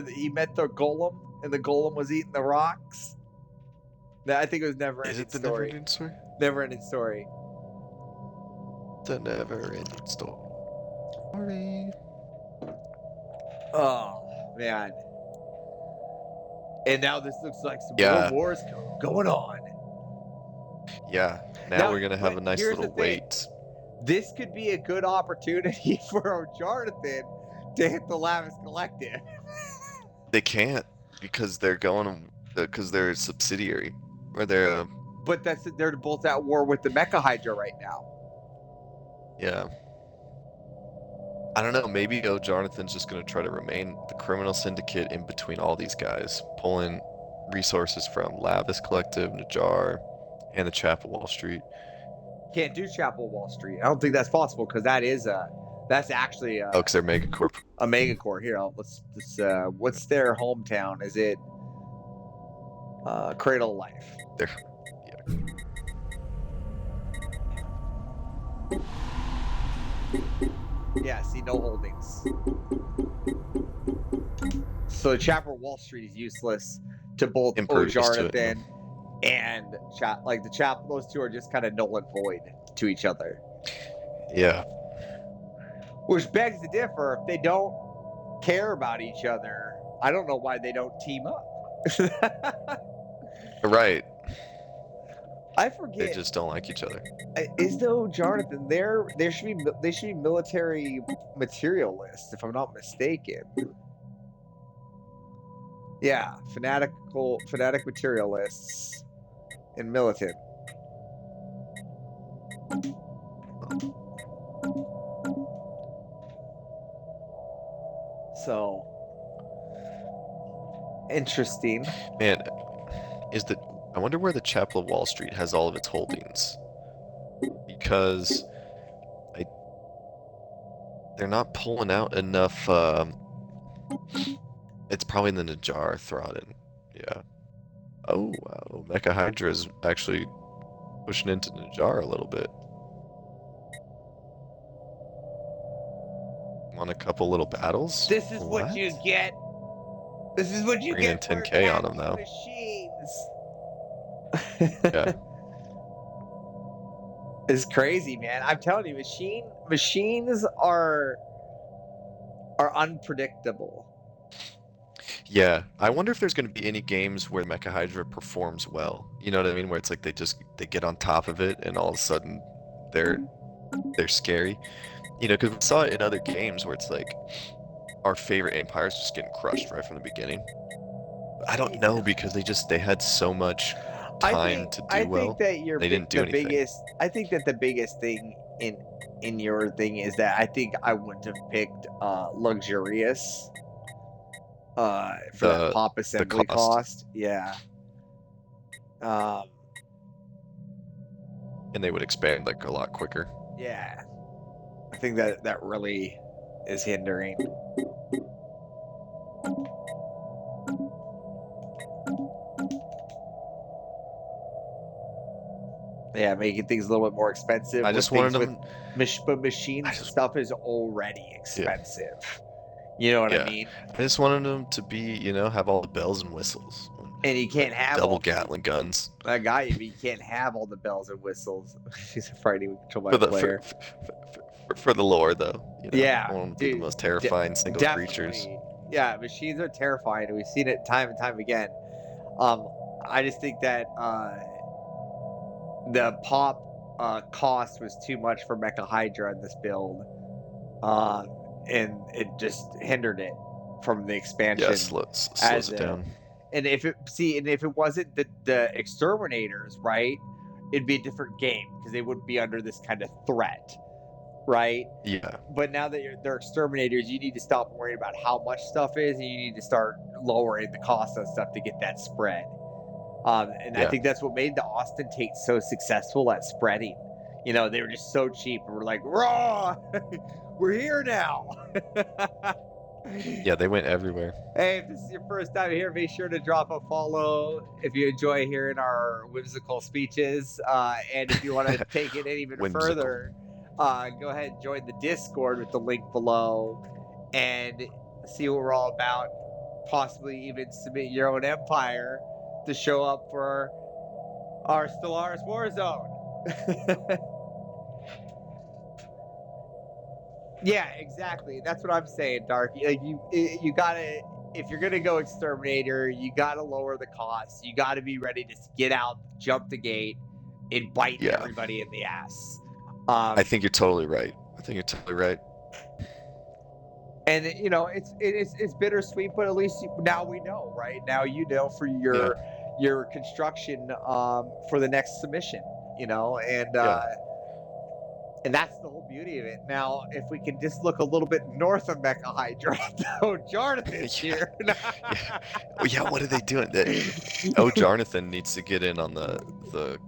he met the golem and the golem was eating the rocks? I think it was never-ending story. Is it the never-ending story? Never-ending story. The never-ending story. Oh man! And now this looks like some more wars going on. Yeah. Now we're gonna have a nice little wait. This could be a good opportunity for Jonathan to hit the Lavis Collective. They can't because they're a subsidiary, or they're. But they're both at war with the Mecha Hydra right now. Yeah. I don't know. Maybe Jonathan's just gonna try to remain the criminal syndicate in between all these guys, pulling resources from Lavis Collective, Najar, and the Chapel Wall Street. Can't do Chapel Wall Street. I don't think that's possible because that's actually because they're Megacorp. A Megacorp. Here, let's what's their hometown? Is it Cradle of Life? Yeah, see, no holdings. So Chapel Wall Street is useless to both Jonathan and those two are just kind of null and void to each other. Yeah. Which begs to differ. If they don't care about each other, I don't know why they don't team up. Right. I forget. They just don't like each other. Jonathan, they should be military materialists, if I'm not mistaken. Yeah, fanatic materialists and militant. So interesting. Man, I wonder where the Chapel of Wall Street has all of its holdings. Because they're not pulling out enough. It's probably in the Najar Throtton. Yeah. Oh wow, Mecha Hydra is actually pushing into Najar a little bit. Won a couple little battles. This is what you get. This is what you Bringing get. 10K on them though. Machines. Yeah. It's crazy, man. I'm telling you, machines are unpredictable. Yeah, I wonder if there's going to be any games where Mecha Hydra performs well. You know what I mean? Where it's like they get on top of it, and all of a sudden they're scary. You know, because we saw it in other games where it's like our favorite empires just getting crushed right from the beginning. I don't know because they had so much time to do well. They didn't do anything. I think that the biggest thing in your thing is that I think I wouldn't have picked luxurious. For the pop assembly cost. Yeah. And they would expand like a lot quicker. Yeah. I think that really is hindering. Yeah, making things a little bit more expensive. I just wanted them. But machine stuff is already expensive. Yeah. You know what I mean? I just wanted them to be, have all the bells and whistles. And you can't have double Gatling guns. I got you, but you can't have all the bells and whistles. He's a frightening control by player. For the lore, though. Yeah, I want them to be the most terrifying single creatures. Yeah, machines are terrifying, and we've seen it time and time again. I just think that the pop cost was too much for Mecha Hydra in this build. And it just hindered it from the expansion. Yeah, slows it down. And if it wasn't the exterminators, right, it'd be a different game because they wouldn't be under this kind of threat, right? Yeah. But now that they're exterminators, you need to stop worrying about how much stuff is, and you need to start lowering the cost of stuff to get that spread. And I Yeah. think that's what made the ostentates so successful at spreading. You know, they were just so cheap, and we're like, raw, we're here now. Yeah, they went everywhere. Hey, if this is your first time here, be sure to drop a follow if you enjoy hearing our whimsical speeches. And if you want to take it even further, go ahead and join the Discord with the link below and see what we're all about. Possibly even submit your own empire to show up for our Stellaris Warzone. Yeah, exactly. That's what I'm saying, Dark. Like you gotta, if you're gonna go exterminator, you gotta lower the costs. You gotta be ready to get out, jump the gate, and bite everybody in the ass. I think you're totally right. And you know, it's bittersweet, but at least now we know, right? Now you know for your construction for the next submission, you know, and that's the whole beauty of it. Now, if we can just look a little bit north of Mecha Hydra, oh, Jonathan's here. Yeah, what are they doing? Oh, Jonathan needs to get in on the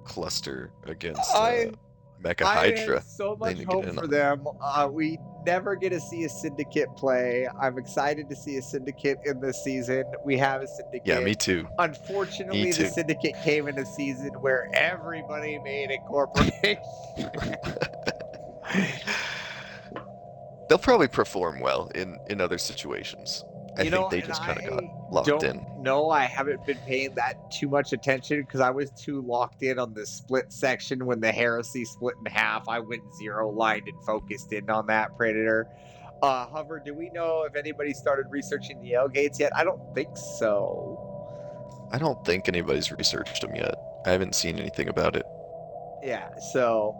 cluster against Mecha Hydra. I have so much hope for them. We never get to see a syndicate play. I'm excited to see a syndicate in this season. We have a syndicate. Yeah, me too. Unfortunately, the syndicate came in a season where everybody made a corporation. They'll probably perform well in other situations. I think they just kind of got locked in. No, I haven't been paying that too much attention because I was too locked in on the split section when the heresy split in half. I went zero lined and focused in on that Predator. Hover, do we know if anybody started researching the L gates yet? I don't think so. I don't think anybody's researched them yet. I haven't seen anything about it. Yeah, so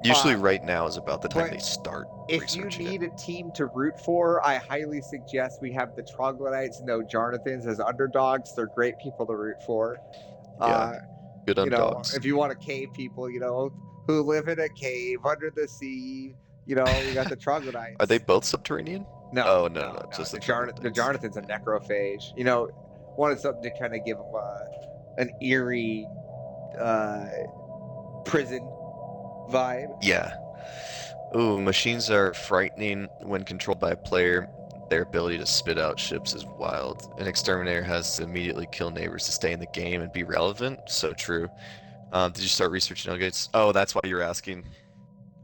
usually right now is about the time they start. If you need a team to root for, I highly suggest we have the Troglodytes and the Jonathans as underdogs. They're great people to root for. Yeah, good underdogs. Know, if you want to cave people, you know, who live in a cave under the sea, you know, we got the Troglodytes. Are they both subterranean? No. Oh, no. Just the Jonathan's a necrophage. You know, wanted something to kind of give them an eerie prison vibe. Yeah. Ooh, machines are frightening when controlled by a player. Their ability to spit out ships is wild. An exterminator has to immediately kill neighbors to stay in the game and be relevant. So true. Did you start researching Nuggets? Oh, that's why you're asking.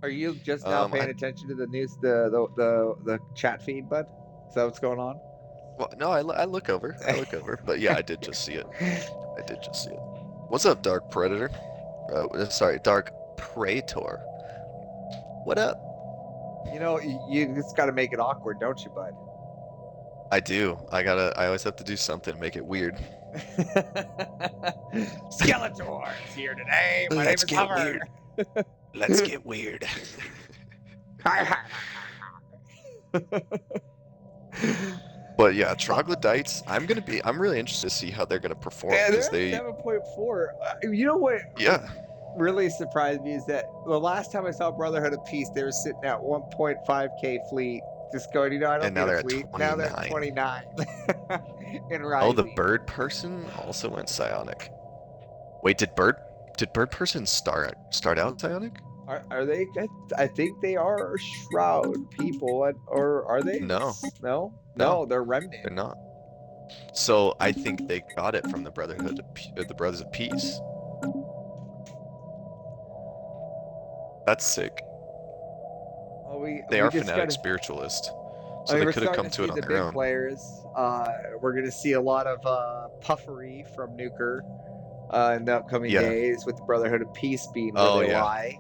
Are you just now paying attention to the news, the chat feed, bud? Is that what's going on? Well, no, I look over. But yeah, I did just see it. What's up, Dark Predator? Sorry, Dark Praetor. What up? You know, you just got to make it awkward, don't you, bud? I do. I always have to do something to make it weird. Skeletor's here today. My name is Hover. Let's get weird. But yeah, Troglodytes. I'm really interested to see how they're gonna perform because they 7.4. You know what? Yeah. Really surprised me is that the last time I saw Brotherhood of Peace, they were sitting at 1.5k fleet, just going, you know, I don't need a fleet. Now they're at 29. And rising. Oh, the bird person also went psionic. Wait, did bird person start out psionic? Are they? I think they are shroud people, or are they? No, they're remnant. They're not. So I think they got it from the Brotherhood, the Brothers of Peace. That's sick. They are fanatic spiritualists, so they could have come to it on their own. Players. We're gonna see a lot of puffery from Nuker in the upcoming days, with the Brotherhood of Peace being where they lie,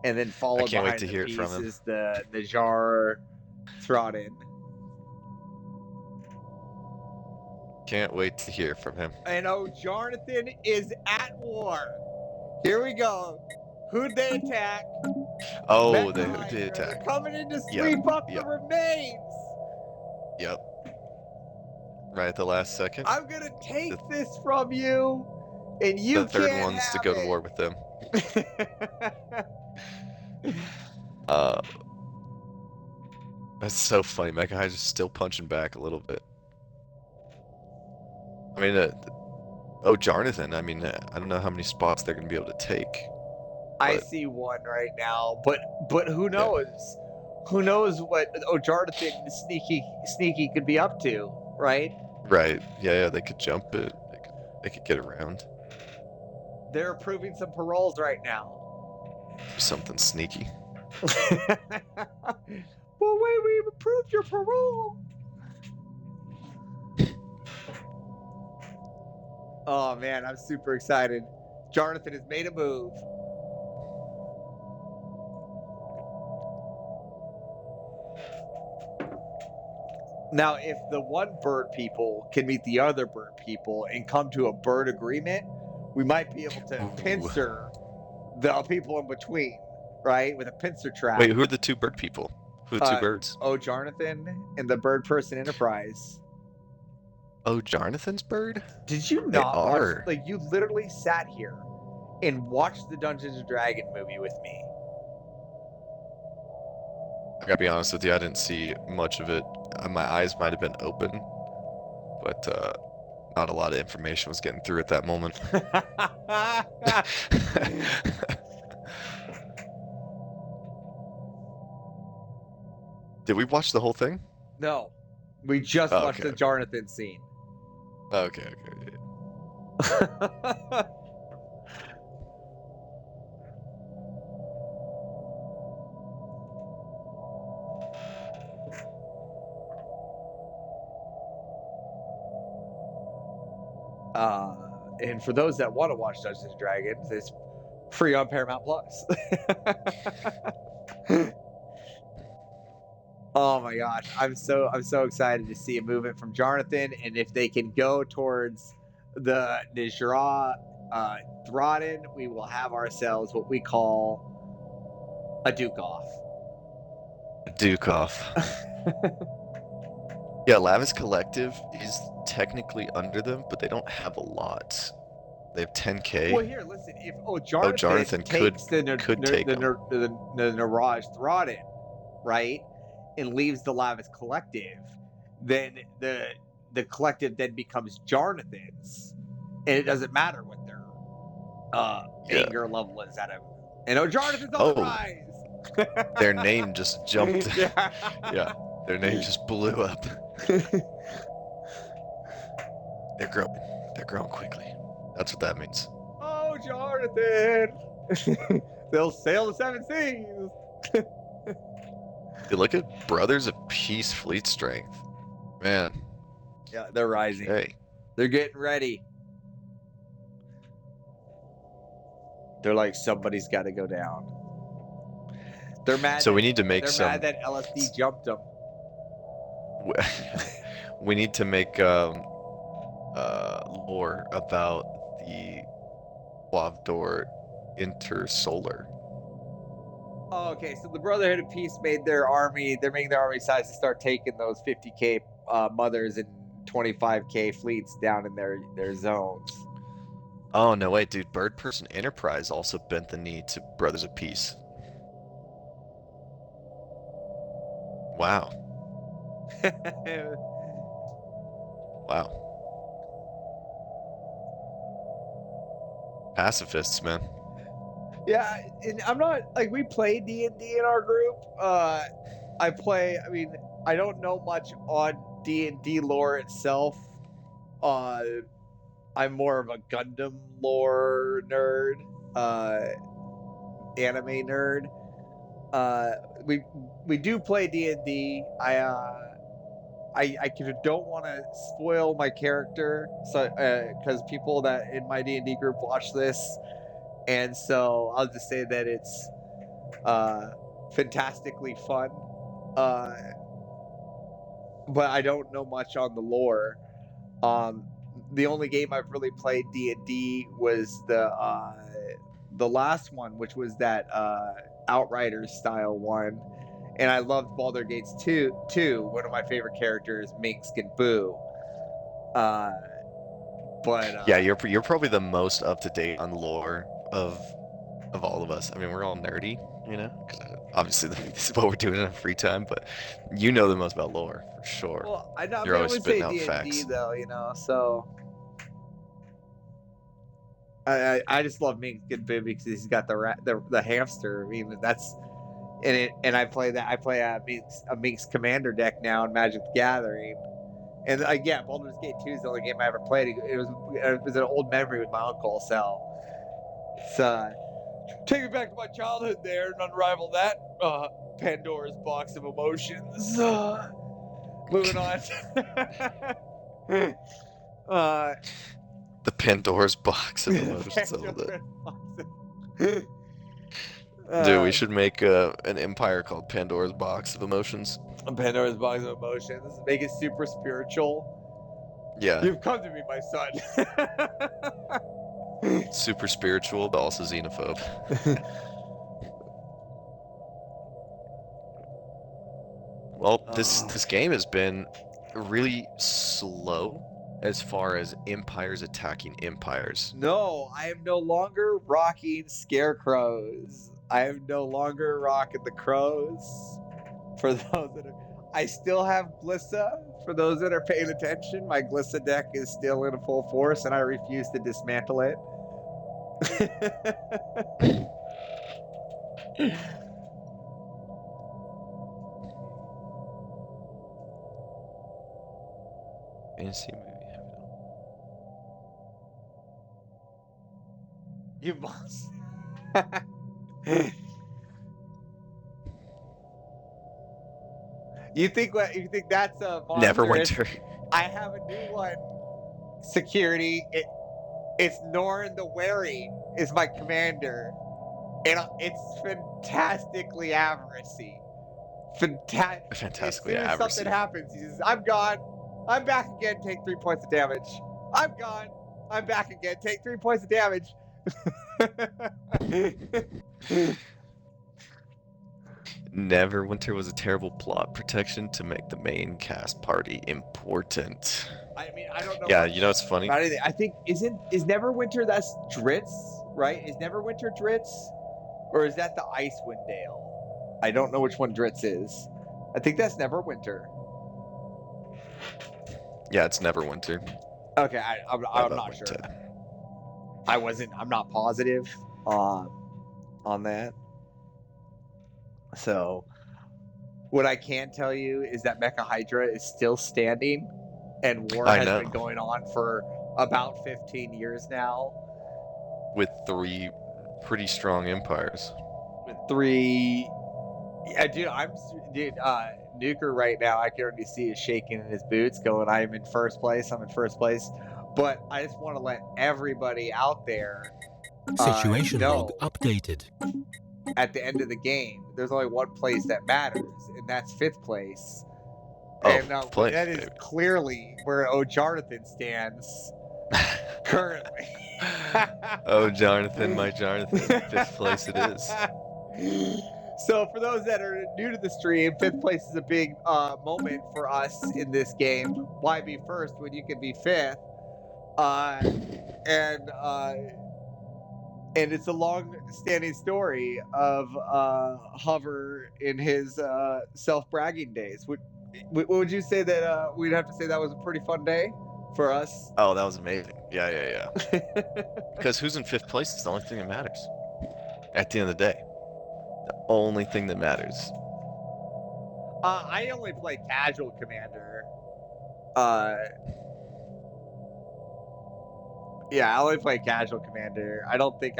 and then followed behind the Peace is the Jar Throdden. Can't wait to hear from him. And Jonathan is at war. Here we go. Who'd they attack? Oh, they did attack. They're coming in to sweep up the remains. Yep. Right at the last second. I'm gonna take this from you, and you can't have it. The third one's to go to war with them. That's so funny. Mega is still punching back a little bit. I mean, oh, Jarnathan. I mean, I don't know how many spots they're going to be able to take. I But, see one right now, but who yeah. knows? Who knows what Jonathan sneaky could be up to, right? Right. Yeah, they could jump it. They could get around. They're approving some paroles right now. Do something sneaky. Well, wait, we've approved your parole. Oh man, I'm super excited. Jonathan has made a move. Now, if the one bird people can meet the other bird people and come to a bird agreement, we might be able to pincer the people in between, right? With a pincer trap. Wait, who are the two bird people? Who are the two birds? Oh, Jonathan and the Bird Person Enterprise. Oh, Jarnathan's bird? Did you not watch? Like, you literally sat here and watched the Dungeons and Dragons movie with me. I gotta be honest with you, I didn't see much of it. My eyes might have been open, but not a lot of information was getting through at that moment. Did we watch the whole thing? No, we just watched the Jonathan scene. Okay. And for those that want to watch Dungeons and Dragons, it's free on Paramount Plus. Oh my gosh, I'm so excited to see a movement from Jonathan, and if they can go towards the Nijra Throdden, we will have ourselves what we call a Duke off. Duke off. Yeah, Lavis Collective is technically under them, but they don't have a lot. They have 10k. Well, here, listen. If Jonathan takes the Niraj Throdden, right, and leaves the Lavis Collective, then the collective then becomes Jonathan's, and it doesn't matter what their anger level is at him. And Jonathan's on the rise. Their name just jumped. Yeah, their name just blew up. They're growing quickly. That's what that means. Oh, Jonathan! They'll sail the 7 seas. Hey, look at Brothers of Peace fleet strength. Man. Yeah, they're rising. Hey. They're getting ready. They're like, somebody's got to go down. They're mad. So we need to make they're mad that LSD jumped them. We need to make lore about the Wavdor Intersolar. Oh, okay, so the Brotherhood of Peace made their army. They're making their army size to start taking those 50k mothers and 25k fleets down in their zones. Oh no, wait, dude! Bird Person Enterprise also bent the knee to Brothers of Peace. Wow. Wow. Pacifists, man. Yeah, and I'm not like, we play D&D in our group. I don't know much on D&D lore itself. I'm more of a Gundam lore nerd, anime nerd. We do play D&D. I don't want to spoil my character, so because people that in my D&D group watch this, and so I'll just say that it's fantastically fun. But I don't know much on the lore. The only game I've really played D&D was the last one, which was that Outriders style one. And I loved Baldur's Gate 2. One of my favorite characters, Minsk and Boo. Yeah, you're probably the most up to date on lore of of all of us. I mean, we're all nerdy, you know, because obviously this is what we're doing in our free time. But you know the most about lore for sure. Well, I You're always would say spitting out D&D facts. though, you know. So I just love Mink's good boo because he's got the hamster. I mean, that's in it, and I play a Mink's commander deck now in Magic the Gathering. And yeah, Baldur's Gate 2 is the only game I ever played. It was an old memory with my uncle, so it's take me back to my childhood there and unravel that Pandora's box of emotions. Moving on. The Pandora's box of emotions. Dude, we should make an empire called Pandora's box of emotions. Pandora's box of emotions. Make it super spiritual. Yeah. You've come to me, my son. Super spiritual, but also xenophobe. Well, this game has been really slow as far as empires attacking empires. No, I am no longer rocking scarecrows. I am no longer rocking the crows. For those that are, I still have Glissa. For those that are paying attention, my Glissa deck is still in full force, and I refuse to dismantle it. Fantasy movie. You must. You think that's a monster? Neverwinter. I have a new one. Security. It's Norn the Wary is my commander, and it's fantastically avaricy. Fantastically as soon as avaricy. something happens, he says, "I'm gone. I'm back again. Take 3 points of damage. I'm gone. I'm back again. Take 3 points of damage." Neverwinter was a terrible plot protection to make the main cast party important. I mean, I don't know. Yeah, you know what's funny? I think is Neverwinter, that's Dritz, right? Is Neverwinter Dritz, or is that the Icewind Dale? I don't know which one Dritz is. I think that's Neverwinter. Yeah, it's Neverwinter. Okay, I'm not sure. I'm not positive on that. So, what I can tell you is that Mecha Hydra is still standing, and war has been going on for about 15 years now. With 3 pretty strong empires. With 3, yeah, dude. Nuker right now, I can already see is shaking in his boots, going, "I'm in first place. I'm in first place." But I just want to let everybody out there Situation log updated. At the end of the game, there's only one place that matters, and that's 5th place. Oh, and place, that is clearly where Jonathan stands currently. Oh, Jonathan, my Jonathan. 5th place it is. So for those that are new to the stream, 5th place is a big moment for us in this game. Why be first when you can be 5th? And it's a long-standing story of Hover in his self-bragging days. Would you say that we'd have to say that was a pretty fun day for us? Oh, that was amazing. Yeah. Because who's in 5th place is the only thing that matters. At the end of the day. The only thing that matters. I only play casual commander. Yeah, I only play casual commander. I don't think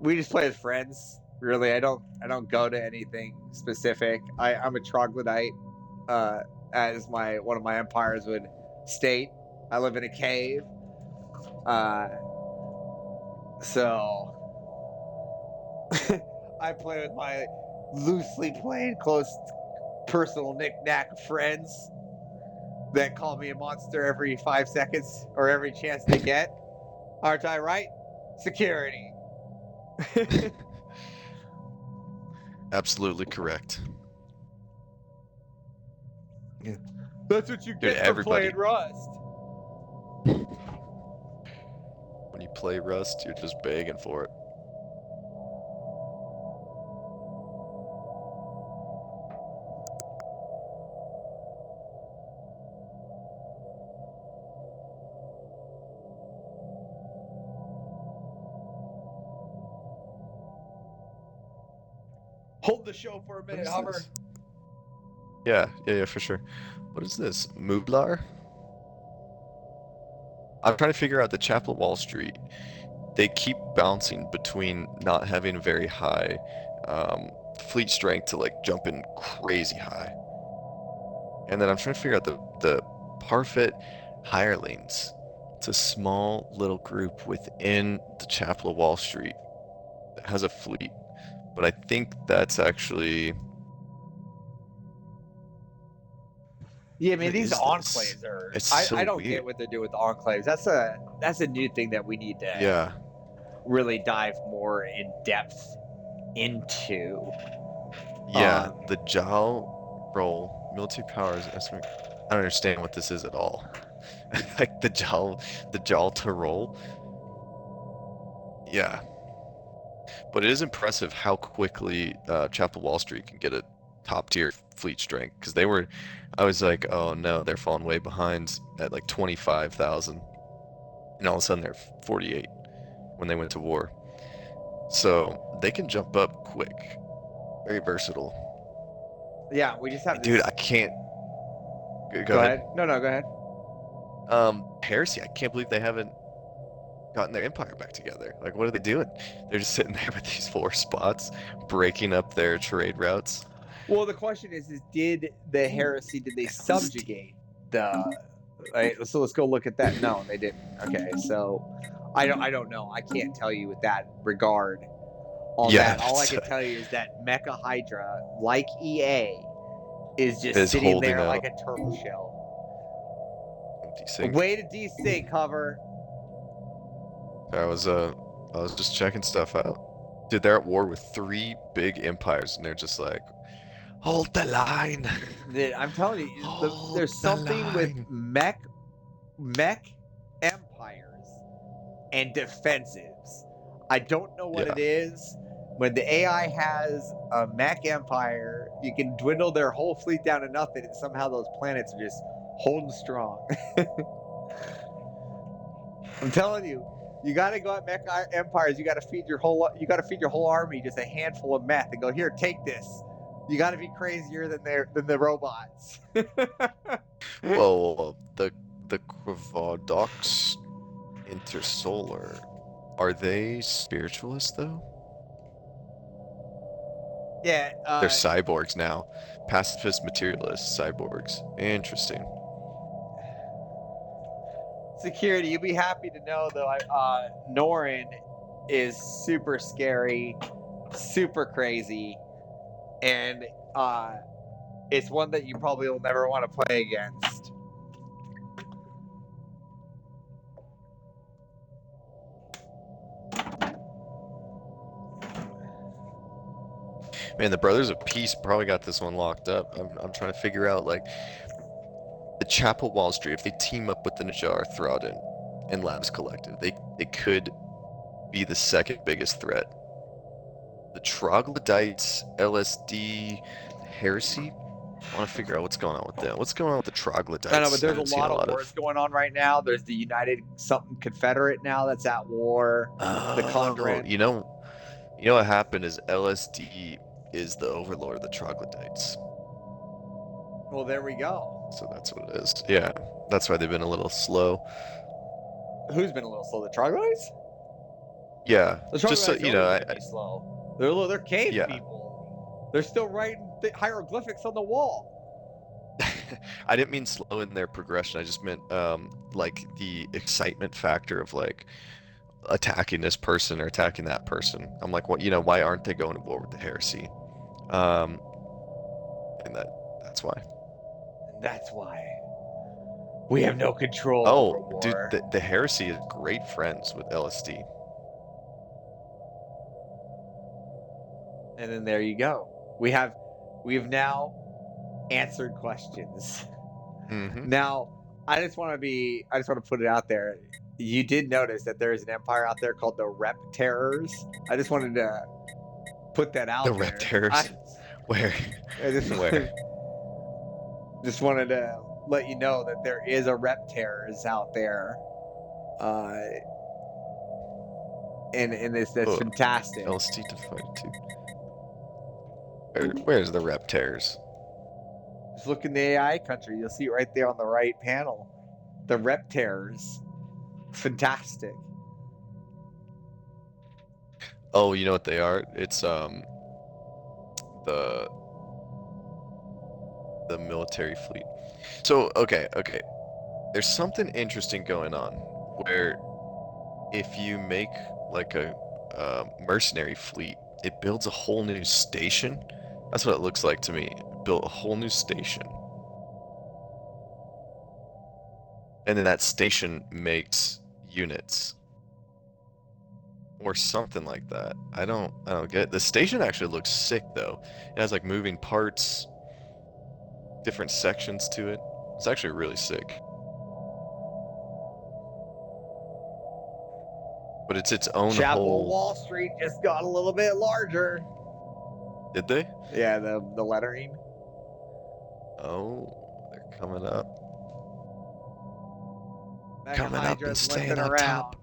we just play as friends, really. I don't go to anything specific. I'm a troglodyte, as one of my empires would state. I live in a cave. So I play with my loosely played close personal knick-knack friends that call me a monster every 5 seconds or every chance they get. Aren't I right? Security. Absolutely correct. Yeah. That's what you get for playing Rust. When you play Rust, you're just begging for it. Hold the show for a minute, Hummer. This? Yeah, for sure. What is this? Mublar? I'm trying to figure out the Chapel Wall Street. They keep bouncing between not having very high fleet strength to like jumping crazy high. And then I'm trying to figure out the Parfit hirelings. It's a small little group within the Chapel of Wall Street that has a fleet. But I think that's actually... Yeah, I mean, What these is enclaves this? are... It's I so don't weird. get what they're doing with the enclaves. That's a new thing that we need to really dive more in depth into. Yeah, the Jal roll, military powers estimate. I don't understand what this is at all. Like the Jal to roll. Yeah. But it is impressive how quickly Chapel Wall Street can get a top tier fleet strength, because I was like, oh no, they're falling way behind at like 25,000, and all of a sudden they're 48 when they went to war. So they can jump up quick, very versatile. Yeah, we just have this... Dude, I can't. Go ahead. No, go ahead. Heresy, I can't believe they haven't gotten their empire back together. Like, what are they doing? They're just sitting there with these 4 spots, breaking up their trade routes. Well, the question is did the heresy, did they subjugate the... Right, so let's go look at that. No, they didn't. Okay, so I don't know. I can't tell you with that regard on that. All I can tell you is that Mecha Hydra, like EA, is just sitting there like a turtle shell. Desync. Way to desync, Hover. I was just checking stuff out. Dude, they're at war with 3 big empires, and they're just like, hold the line. I'm telling you, there's something with mech empires and defensives. I don't know what it is. When the AI has a mech empire, you can dwindle their whole fleet down to nothing, and somehow those planets are just holding strong. I'm telling you, you got to go at mech empires. You got to feed your whole army just a handful of meth and go, here, take this. You got to be crazier than the robots. Well, the Quavadox Intersolar, are they spiritualists though? Yeah, they're cyborgs now. Pacifist materialists, cyborgs. Interesting. Security, you'll be happy to know though, Norin is super scary, super crazy, and it's one that you probably will never want to play against. Man, the Brothers of Peace probably got this one locked up. I'm trying to figure out, like, the Chapel Wall Street, if they team up with the Najjar, Thraudan, and Labs Collective, they could be the second biggest threat. The Troglodytes, LSD, Heresy, I want to figure out what's going on with them. What's going on with the Troglodytes? I know, but there's a lot of wars going on right now. There's the United something Confederate now that's at war. The Converge. You know what happened is LSD is the overlord of the Troglodytes. Well, there we go. So that's what it is. Yeah, that's why they've been a little slow. Who's been a little slow? The Troglodytes? Yeah, the just so you know, slow. They're cave people. They're still writing hieroglyphics on the wall. I didn't mean slow in their progression. I just meant like the excitement factor of like attacking this person or attacking that person. I'm like, what? Why aren't they going to war with the heresy? And that's why. That's why we have no control. Oh, over war. dude, the heresy is great friends with LSD. And then there you go. We've now answered questions. Mm-hmm. Now, I just want to put it out there. You did notice that there is an empire out there called the Rep Terrors. I just wanted to put that out there. The Rep Terrors? Where? Where? Just wanted to let you know that there is a Rep Terrors out there. And that's fantastic. LSD to fight too. Where's the reptairs? Just look in the AI country. You'll see it right there on the right panel. The reptairs. Fantastic. Oh, you know what they are? It's the military fleet. So okay. There's something interesting going on where if you make like a mercenary fleet, it builds a whole new station. That's what it looks like to me. It built a whole new station. And then that station makes units. Or something like that. I don't get it. The station actually looks sick though. It has like moving parts, different sections to it. It's actually really sick. But it's its own Chapel whole... Wall Street just got a little bit larger. Did they? Yeah, the lettering. Oh, they're coming up. Coming up and staying on around. top.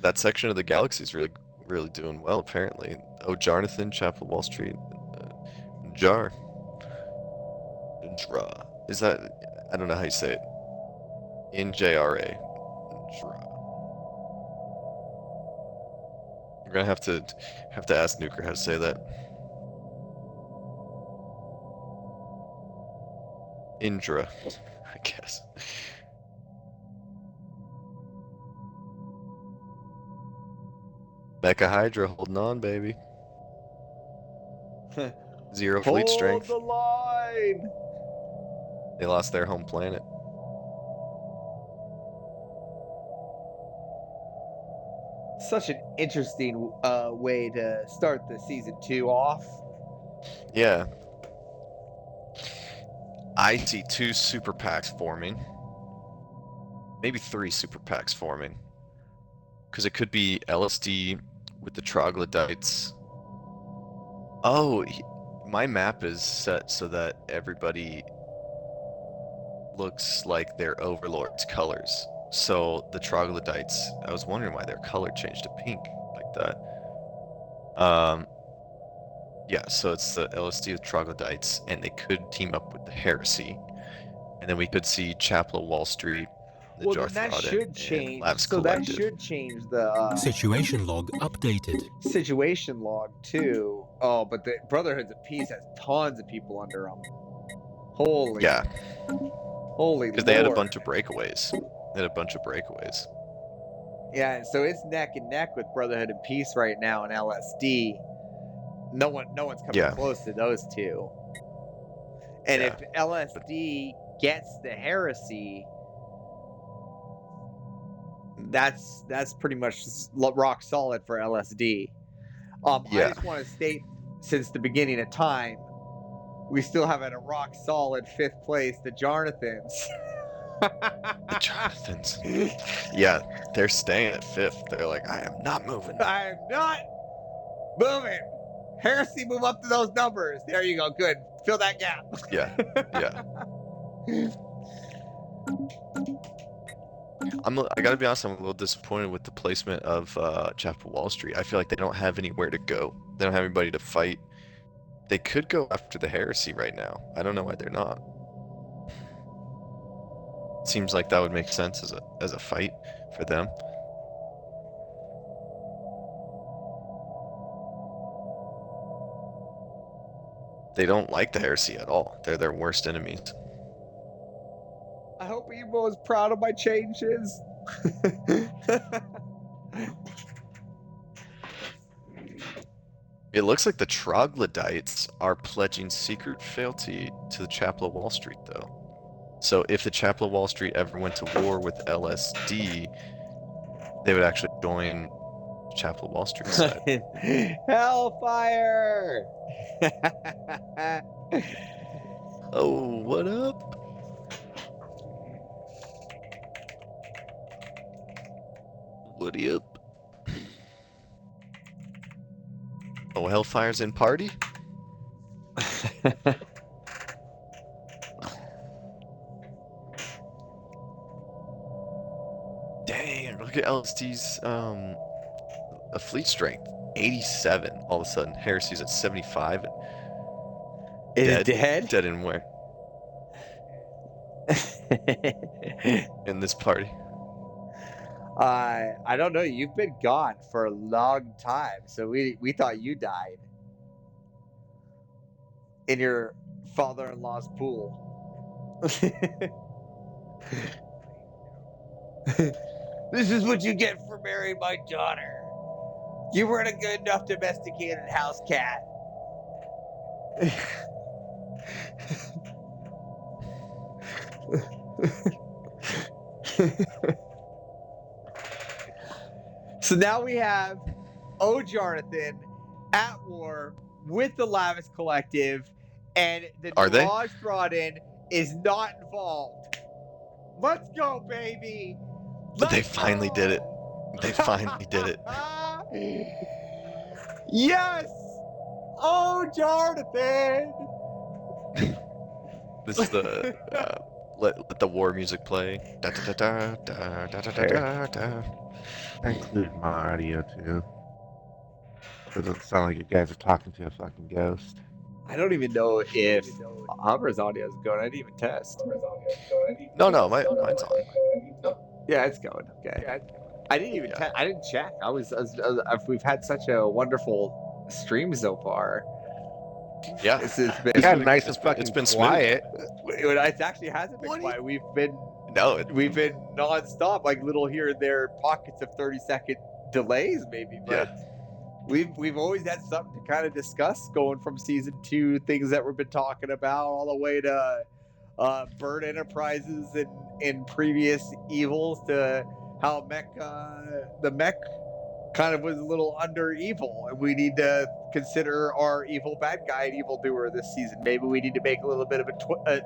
That section of the galaxy is really doing well, apparently. Oh, Jarnathan, Chapel Wall Street, Jar. Dra. Is that... I don't know how you say it. NJRA. Dra. We're gonna have to ask Nuker how to say that. Indra, I guess. Mecha Hydra holding on, baby. Zero fleet strength. Hold the line. They lost their home planet. Such an interesting way to start the season 2 off. Yeah. I see 2 super packs forming. Maybe 3 super packs forming. Because it could be LSD with the troglodytes. Oh, my map is set so that everybody looks like their overlord's colors. So the troglodytes, I was wondering why their color changed to pink like that. Yeah, so it's the LSD with troglodytes, and they could team up with the heresy. And then we could see Chapel of Wall Street, the Well, then that Jarthrodin, should change. Labs So that Collective. should change the Situation log updated. situation log too. Oh, but the Brotherhoods of Peace has tons of people under them. Holy. Yeah. Holy. Because they had a bunch of breakaways. Yeah, so it's neck and neck with Brotherhood of Peace right now in LSD. No one's coming close to those two. And if LSD gets the heresy, that's pretty much rock solid for LSD. I just want to state, since the beginning of time, we still have at a rock solid 5th place the Jarnathans. The Jarnathans. Yeah, they're staying at 5th. They're like, I am not moving. I am not moving. Heresy, move up to those numbers. There you go. Good. Fill that gap. Yeah. I gotta be honest, I'm a little disappointed with the placement of Chapel Wall Street. I feel like they don't have anywhere to go. They don't have anybody to fight. They could go after the heresy right now. I don't know why they're not. Seems like that would make sense as a fight for them. They don't like the heresy at all. They're their worst enemies. I hope Evo is proud of my changes. It looks like the troglodytes are pledging secret fealty to the Chapel of Wall Street, though. So if the Chapel of Wall Street ever went to war with LSD, they would actually join Chapel of Wall Street's side. Hellfire! Oh, what up? What up? Oh, Hellfire's in party? Dang, look at LSD's fleet strength. 87 all of a sudden. Heresy's at 75. Is Dead? dead? Dead in where? In this party. I don't know. You've been gone for a long time, so we thought you died in your father-in-law's pool. This is what you get for marrying my daughter. You weren't a good enough domesticated house cat. So now we have Jonathan at war with the Lavis Collective, and the Are they? Mirage Throdin is not involved. Let's go, baby. They finally did it. They finally did it. Yes. Oh, Jonathan. This is the let the war music play. Da, da, da, da, da, da, da, da, da. I include my audio too. Doesn't sound like you guys are talking to a fucking ghost. I don't even know if Humber's audio is going. I didn't even test. No, mine's on. Yeah, it's going. Okay. I didn't even test. I didn't check. We've had such a wonderful stream so far. Yeah. This has been. It's got nice and fucking it's been quiet. It actually hasn't been quiet. We've been nonstop, like little here and there pockets of 30-second delays, maybe. But we've always had something to kind of discuss, going from season 2, things that we've been talking about, all the way to Bird Enterprises and previous evils, to how the mech kind of was a little under evil, and we need to consider our evil bad guy and evil doer this season. Maybe we need to make a little bit of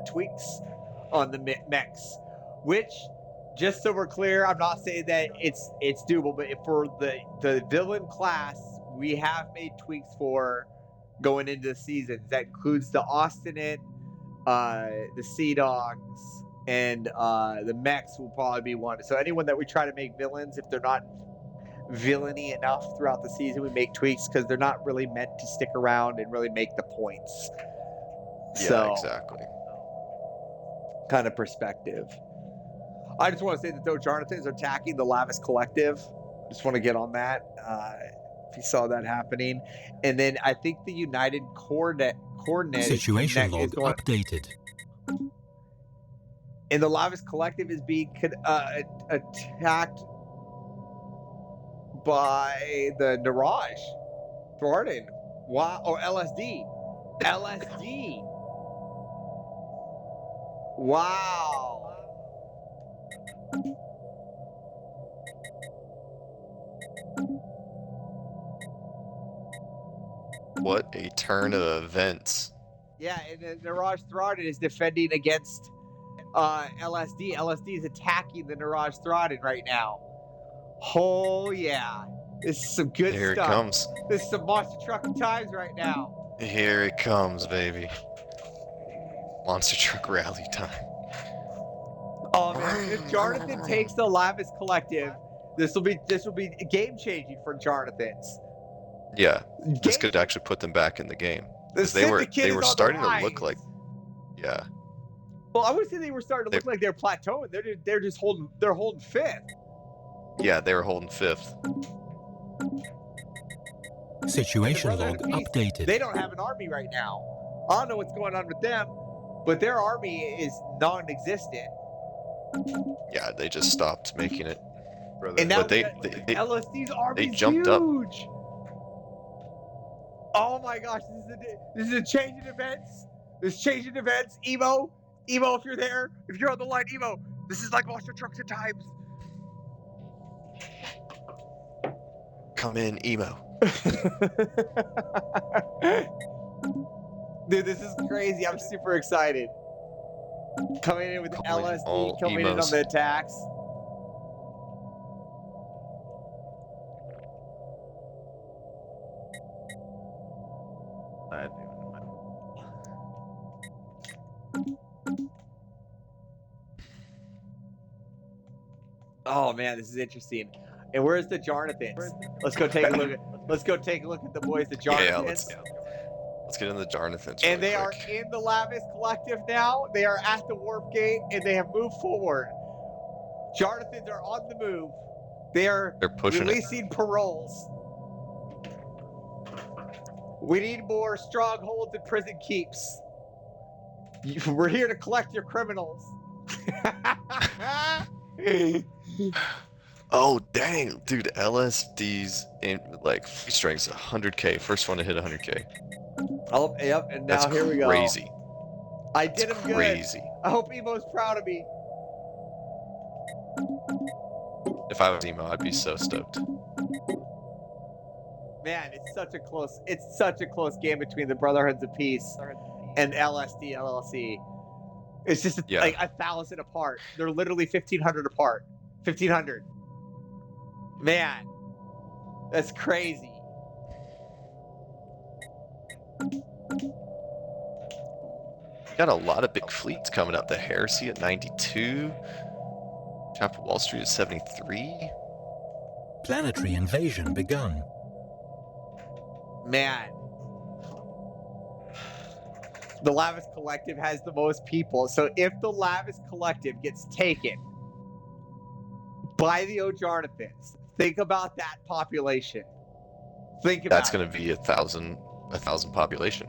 tweaks on the mechs, which, just so we're clear, I'm not saying that it's doable, but for the villain class, we have made tweaks for going into the seasons. That includes the Austinate, the Sea Dogs, and the mechs will probably be one. So anyone that we try to make villains, if they're not villainy enough throughout the season, we make tweaks, because they're not really meant to stick around and really make the points. Yeah, exactly. Kind of perspective. I just want to say that though Jonathan is attacking the Lavis Collective. Just want to get on that. If you saw that happening, and then I think the United Coordinate Situation log is going, updated. and the Lavis Collective is being attacked by the Mirage Throdin. Wow. Or LSD. Wow. What a turn of events. Yeah, and the Mirage Throdin is defending against LSD. LSD is attacking the Mirage Throdin right now. Oh yeah, this is some good Here stuff. it comes. This is some monster trucking times right now. Here it comes, baby. Monster truck rally time. Oh man, if Jonathan takes the Lavis Collective, this will be game changing for Jonathan's. Yeah, this could actually put them back in the game. They were starting to look like, yeah. Well, I would say they were starting to look like they're plateauing. They're just holding 5th. Yeah, they were holding 5th. Situation log updated. They don't have an army right now. I don't know what's going on with them, but their army is non-existent. Yeah, they just stopped making it. And now but they LSD's army is jumped up. huge. Oh my gosh, this is a change in events. This change in events. Emo, if you're there, if you're on the line, Emo, this is like monster trucks at times. Come in, Emo. Dude, this is crazy. I'm super excited. Coming in with LSD, coming in on the attacks. Oh man, this is interesting. And where's the Jarnathans? Let's go take a look at. Let's go take a look at the boys, the Jarnathans. Yeah, let's get in the Jarnathans. And really they are quick. in the Lavis Collective now. They are at the warp gate, and they have moved forward. Jarnathans are on the move. They're pushing releasing paroles. We need more strongholds and prison keeps. We're here to collect your criminals. Oh dang, dude! LSD's in like free strengths 100k. First one to hit 100k. Oh, yep. And now That's here we go. crazy. I did him Crazy. good. I hope Emo's proud of me. If I was Emo, I'd be so stoked. Man, it's such a close game between the Brotherhoods of Peace and LSD LLC. It's just like 1,000 apart. They're literally 1,500 apart. 1,500. Man, that's crazy. Got a lot of big fleets coming up. The Heresy at 92. Chapter Wall Street at 73. Planetary invasion begun. Man. The Lavis Collective has the most people. So if the Lavis Collective gets taken by the Ojarnathans, think about that population. Think about That's going to be 1,000 population.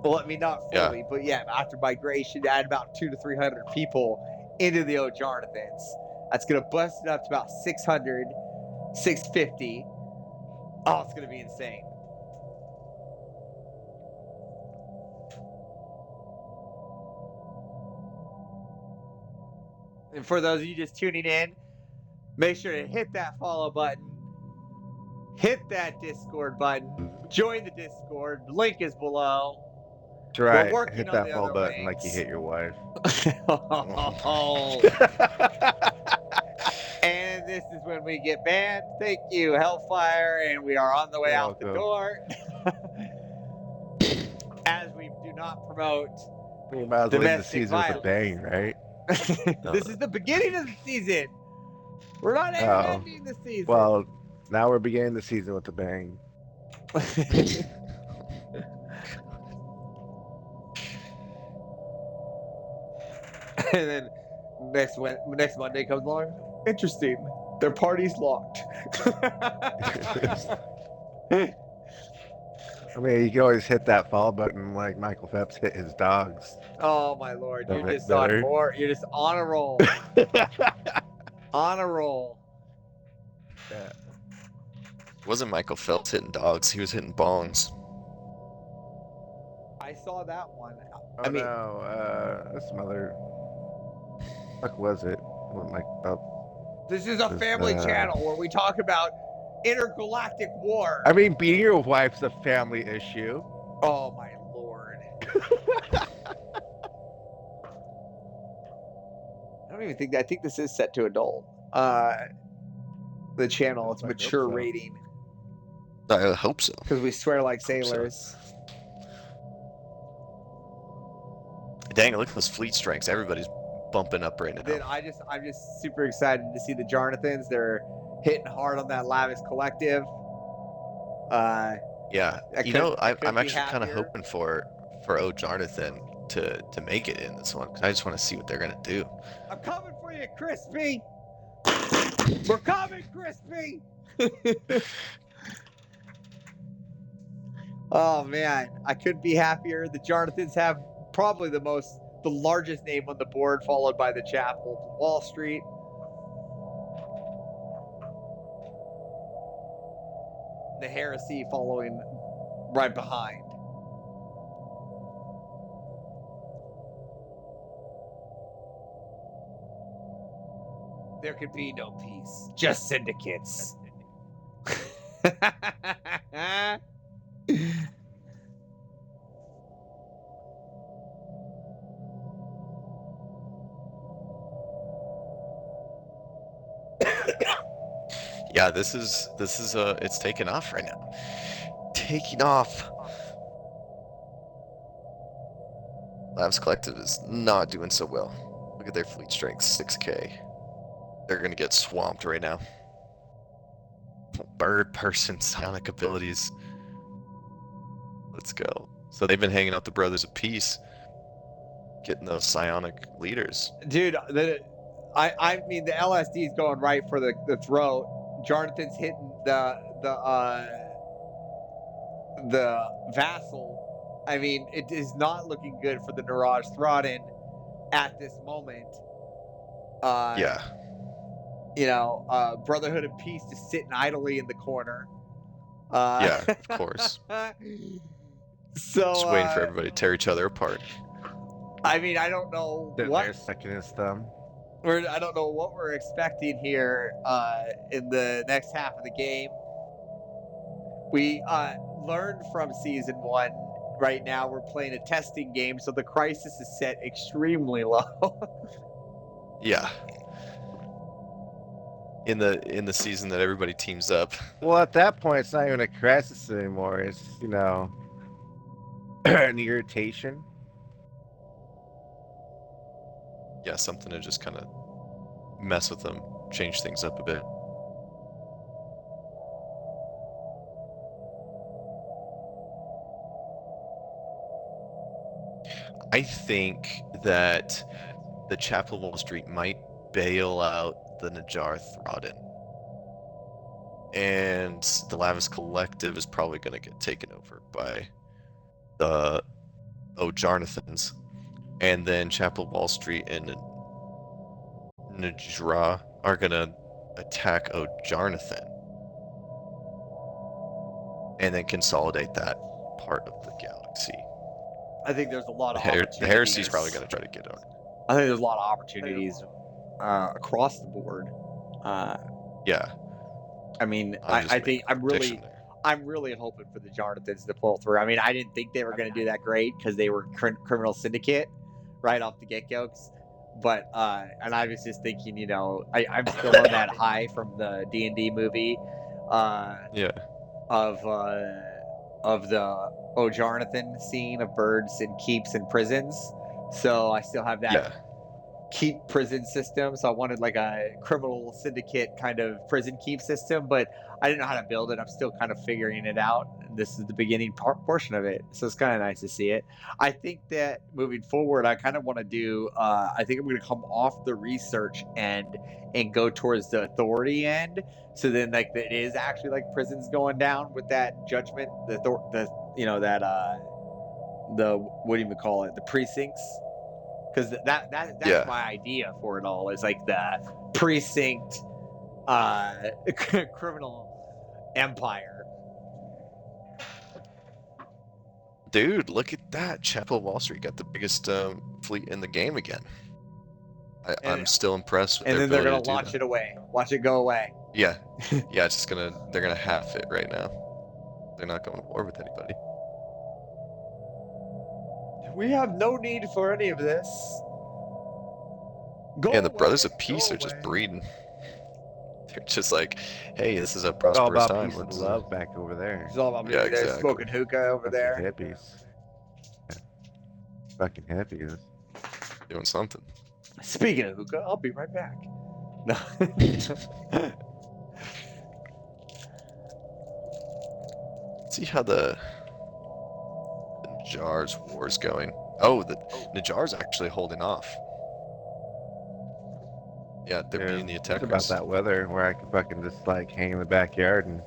Well, I mean, not fully, but yeah, after migration, add about 200 to 300 people into the Ojarnathans. That's going to bust it up to about 600, 650. Oh, it's going to be insane. And for those of you just tuning in, make sure to hit that follow button, hit that Discord button, join the Discord. Link is below. That's right. We're working Hit on that the follow other button links. like you hit your wife. And this is when we get banned. Thank you, Hellfire, and we are on the way out the door. As we do not promote We might as well end the domestic season with a violence. bang, right? This is the beginning of the season. We're not even ending the season. Well, now we're beginning the season with a bang. And then next Monday comes along. Interesting. Their party's locked. I mean, you can always hit that follow button like Michael Phelps hit his dogs. Oh my lord, you're That just better. on board. You're just on a roll. On a roll. Yeah. It wasn't Michael Phelps hitting dogs. He was hitting bongs. I saw that one. Oh, I mean, no, that's some other. Fuck was it? What, like, this is a family channel where we talk about intergalactic war. I mean, beating your wife's a family issue. Oh my lord. I don't even think I think this is set to adult. The channel, it's I hope mature so. rating I hope so. because we swear like sailors. Dang, look at those fleet strengths. Everybody's bumping up right now. Then I'm just super excited to see the Jarnathans. They're hitting hard on that Lavis Collective. Yeah, I you know, couldn't I'm be actually kind of happier. hoping for Ojarnathan to make it in this one because I just want to see what they're gonna do. I'm coming for you, Crispy. We're coming, Crispy. Oh man, I couldn't be happier. The Jarnathans have probably the largest name on the board, followed by the Chapel, Wall Street. The Heresy following right behind. There could be no peace, just syndicates. Yeah, this is it's taking off right now. Taking off. Labs Collective is not doing so well. Look at their fleet strength, 6k. They're gonna get swamped right now. bird person psionic abilities. Let's go. So they've been hanging out the Brothers of Peace, getting those psionic leaders. Dude, I mean the LSD is going right for the throat. Jonathan's hitting the vassal. I mean, it is not looking good for the Niraj Throdin at this moment. Yeah. You know, Brotherhood of Peace just sitting idly in the corner. Yeah, of course. So Just waiting for everybody to tear each other apart. I mean, I don't know Sitting what there sucking his thumb. I don't know what we're expecting here in the next half of the game. We learned from season 1. Right now, we're playing a testing game, so the crisis is set extremely low. Yeah. In the season that everybody teams up. Well, at that point, it's not even a crisis anymore. It's, you know, an irritation. Yeah, something to just kind of mess with them, change things up a bit. I think that the Chapel of Wall Street might bail out the Najar Throdin. And the Lavis Collective is probably going to get taken over by the O'Jarnathans. And then Chapel of Wall Street and Najra are going to attack O'Jarnathan. And then consolidate that part of the galaxy. I think there's a lot of opportunities. The Heresy's probably going to try to get out. I think there's a lot of opportunities across the board. Yeah. I mean, I think I'm really hoping for the Jonathans to pull through. I mean, I didn't think they were going to do that great because they were criminal syndicate right off the get-go. But and I was just thinking, you know, I'm still on that high from the D&D movie. Yeah. Of the O'Jarnathan scene of birds and keeps and prisons. So I still have that keep prison system. So I wanted like a criminal syndicate kind of prison keep system, but I didn't know how to build it. I'm still kind of figuring it out. This is the beginning portion of it. So it's kind of nice to see it. I think that moving forward, I kind of want to do, I think I'm going to come off the research end and go towards the authority end. So then like it is actually like prisons going down with that judgment, the you know, that, the, what do you call it? The precincts. Because that's my idea for it all, is like the precinct criminal empire. Dude, look at that. Chapel of Wall Street got the biggest fleet in the game again. I'm still impressed with and their then they're ability gonna launch it away. Watch it go away. Yeah. Yeah, it's just they're gonna half it right now. They're not going to war with anybody. We have no need for any of this. And the Brothers of Peace are just breeding. They're just like, hey, this is a prosperous time. Let's love back over there. It's all about exactly. Smoking hookah over there. Hippies. Yeah. Fucking hippies. Doing something. Speaking of hookah, I'll be right back. No. See how the Najar's war is going. Oh, the Najar's actually holding off. Yeah, they're beating the attackers. It's about that weather where I can fucking just like hang in the backyard and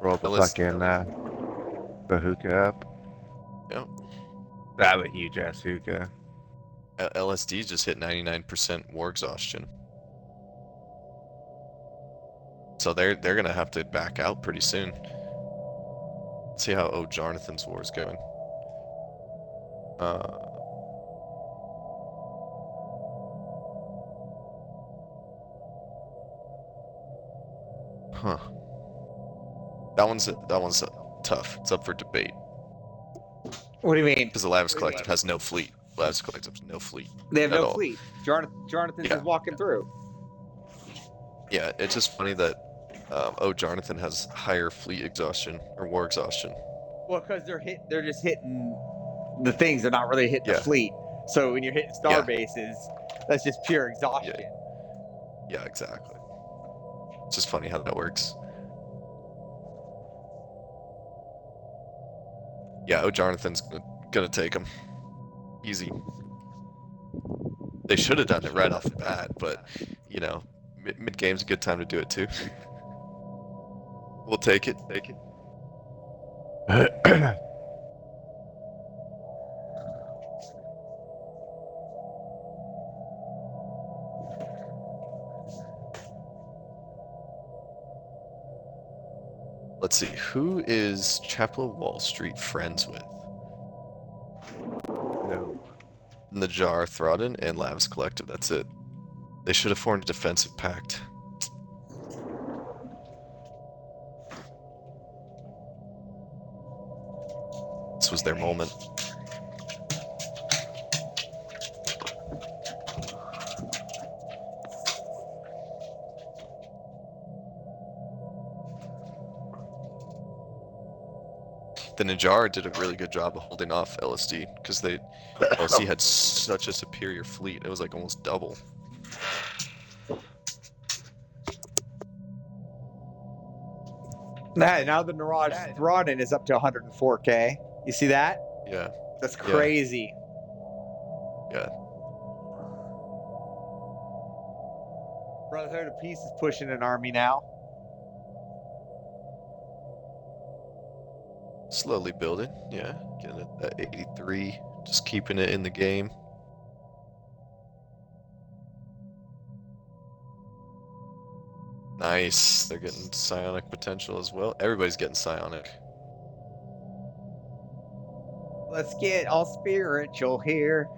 roll the fucking the hookah up. Yep. That was a huge ass hookah. LSD just hit 99% war exhaustion. So they're gonna have to back out pretty soon. Let's see how O'Jarnathan's war is going. Huh. That one's tough. It's up for debate. What do you mean? Because the Lavis Collective has no fleet. Lavis Collective has no fleet. They have no fleet. Jonathan's just walking through. Yeah, it's just funny that O'Jarnathan has higher fleet exhaustion or war exhaustion. Well, because they're just hitting the things. They're not really hitting the fleet. So when you're hitting star bases, that's just pure exhaustion. Yeah, exactly. It's just funny how that works. Yeah, Jonathan's gonna take him. Easy. They should have done it right off the bat, but, you know, mid-game's a good time to do it too. We'll take it. Let's see, who is Chapel Wall Street friends with? No. Najar, Throdden, and Lavs Collective, that's it. They should have formed a defensive pact. This was their moment. The Najar did a really good job of holding off LSD, because LSD had such a superior fleet. It was like almost double. Now the Mirage Throdden is up to 104k. You see that? Yeah. That's crazy. Yeah. Brotherhood of Peace is pushing an army now. Slowly building, yeah. Getting it at 83, just keeping it in the game. Nice. They're getting psionic potential as well. Everybody's getting psionic. Let's get all spiritual here.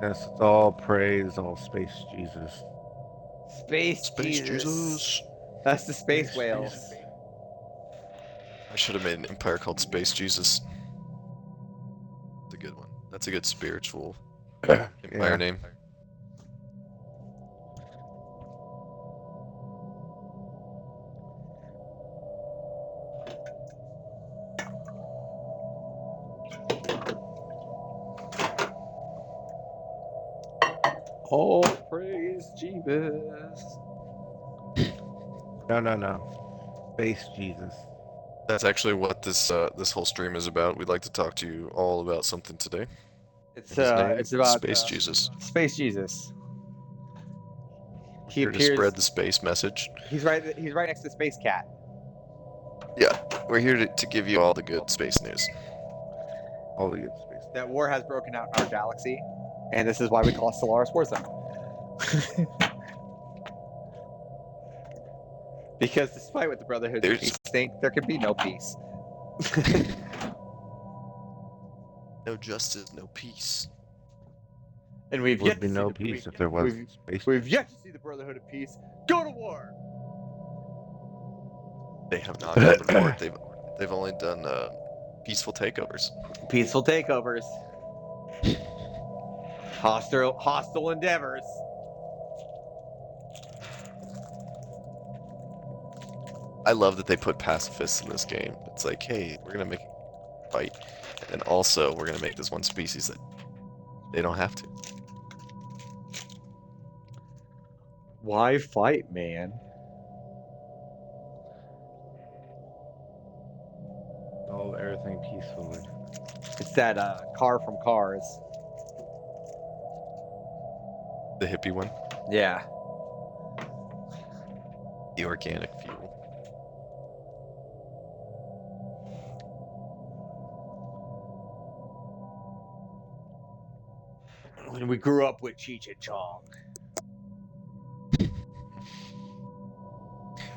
Yes, it's all praise, all space Jesus. Space Jesus. That's the space whales. Jesus. I should have made an empire called Space Jesus. That's a good one. That's a good spiritual empire name. All praise Jesus. No. Space Jesus. That's actually what this whole stream is about. We'd like to talk to you all about something today. It's His name, it's about Space Jesus. Space Jesus. He Here to appears. spread the space message. He's right next to Space Cat. Yeah, we're here to give you all the good space news. All the good space. That war has broken out in our galaxy, and this is why we call it Stellaris Warzone. Because despite what the Brotherhood of Peace think, there can be no peace. No justice, no peace. And we've Would yet be to no see peace if there was space. We've yet to see the Brotherhood of Peace go to war. They have not gone to war. They've only done peaceful takeovers. Peaceful takeovers. Hostile endeavors. I love that they put pacifists in this game. It's like, hey, we're gonna make a fight, and also we're gonna make this one species that they don't have to. Why fight, man? Solve everything peacefully. It's that car from Cars. The hippie one, Yeah. the organic fuel. When we grew up with Cheech and Chong.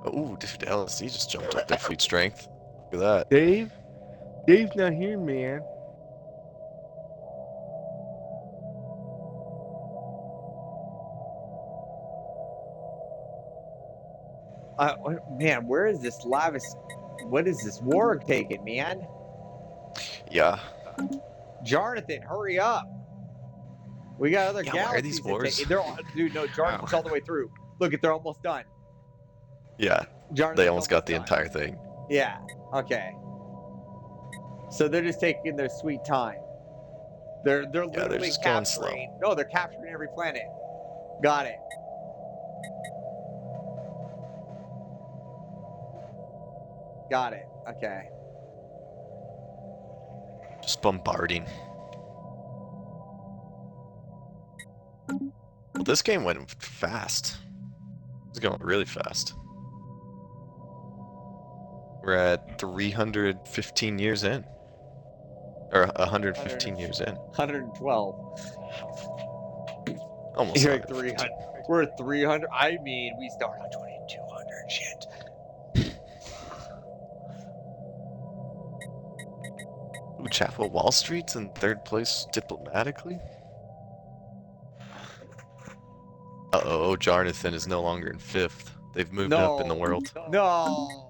Oh, dude, LSD just jumped up their fleet strength. Look at that. Dave's not here, man. Man, where is this lavish? What is this war taking, man? Yeah. Jonathan, hurry up! We got other Yeah, galaxies. why are these wars? Dude, no, Jonathan's all the way through. Look, they're almost done. Yeah. Jonathan's They almost got the done. entire thing. Yeah. Okay. So they're just taking their sweet time. They're literally just going capturing. No, they're capturing every planet. Got it. Got it. Okay. Just bombarding. Well, this game went fast. It's going really fast. We're at 315 years in. Or 115 years in. 112. Almost You're like 115. 300. We're at 300. I mean, we started on 2200. Shit. Ooh, Chapel Wall Street's in third place diplomatically. Uh-oh, Jonathan is no longer in fifth. They've moved up in the world. No.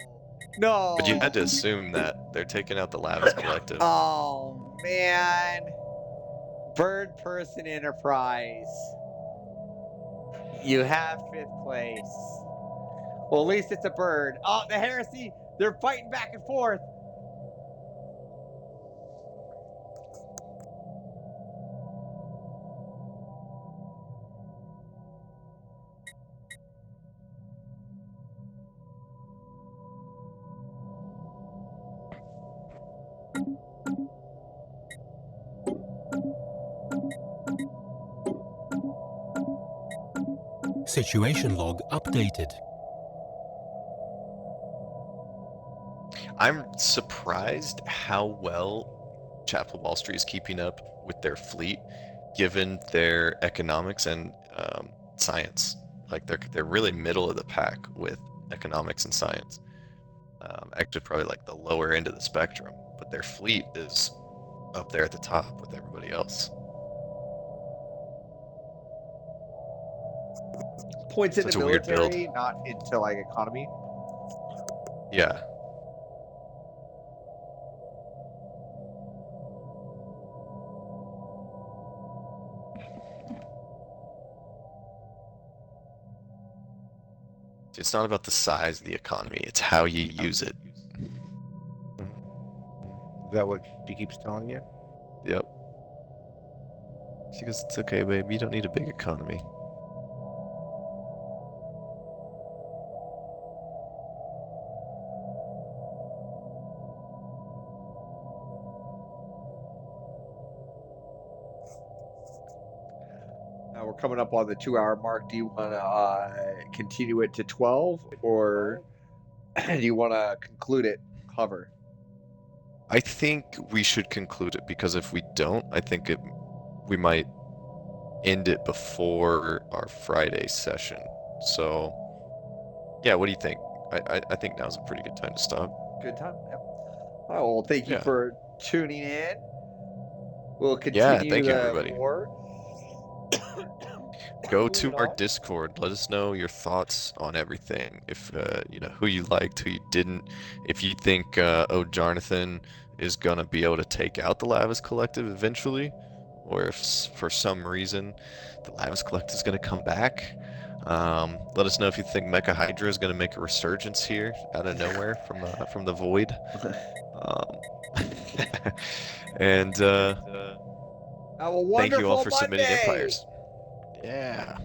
No. But you had to assume that they're taking out the Lavis Collective. Oh, man. Bird Person Enterprise. You have fifth place. Well, at least it's a bird. Oh, the heresy. They're fighting back and forth. Situation log updated. I'm surprised how well Chapel Wall Street is keeping up with their fleet, given their economics and science. Like they're really middle of the pack with economics and science. Actually, probably like the lower end of the spectrum, but their fleet is up there at the top with everybody else. Points into Such a weird build. military, not into like economy. Yeah. It's not about the size of the economy, it's how you use it. Is that what she keeps telling you? Yep. She goes, it's okay, babe, you don't need a big economy. Now we're coming up on the 2-hour mark. Do you want to continue it to 12, or do you want to conclude it? Hover. I think we should conclude it, because if we don't, I think we might end it before our Friday session. So, yeah, what do you think? I think now's a pretty good time to stop. Good time. Yep. All right, well, thank you Yeah. for tuning in. We'll continue thank you, the everybody. war. Go to Moving our on. Discord. Let us know your thoughts on everything. If you know who you liked, who you didn't. If you think Jonathan is gonna be able to take out the Lavis Collective eventually, or if for some reason the Lavis Collective is gonna come back. Let us know if you think Mecha Hydra is gonna make a resurgence here out of nowhere from the void. And Have a thank you all wonderful for submitting Monday. empires. Yeah.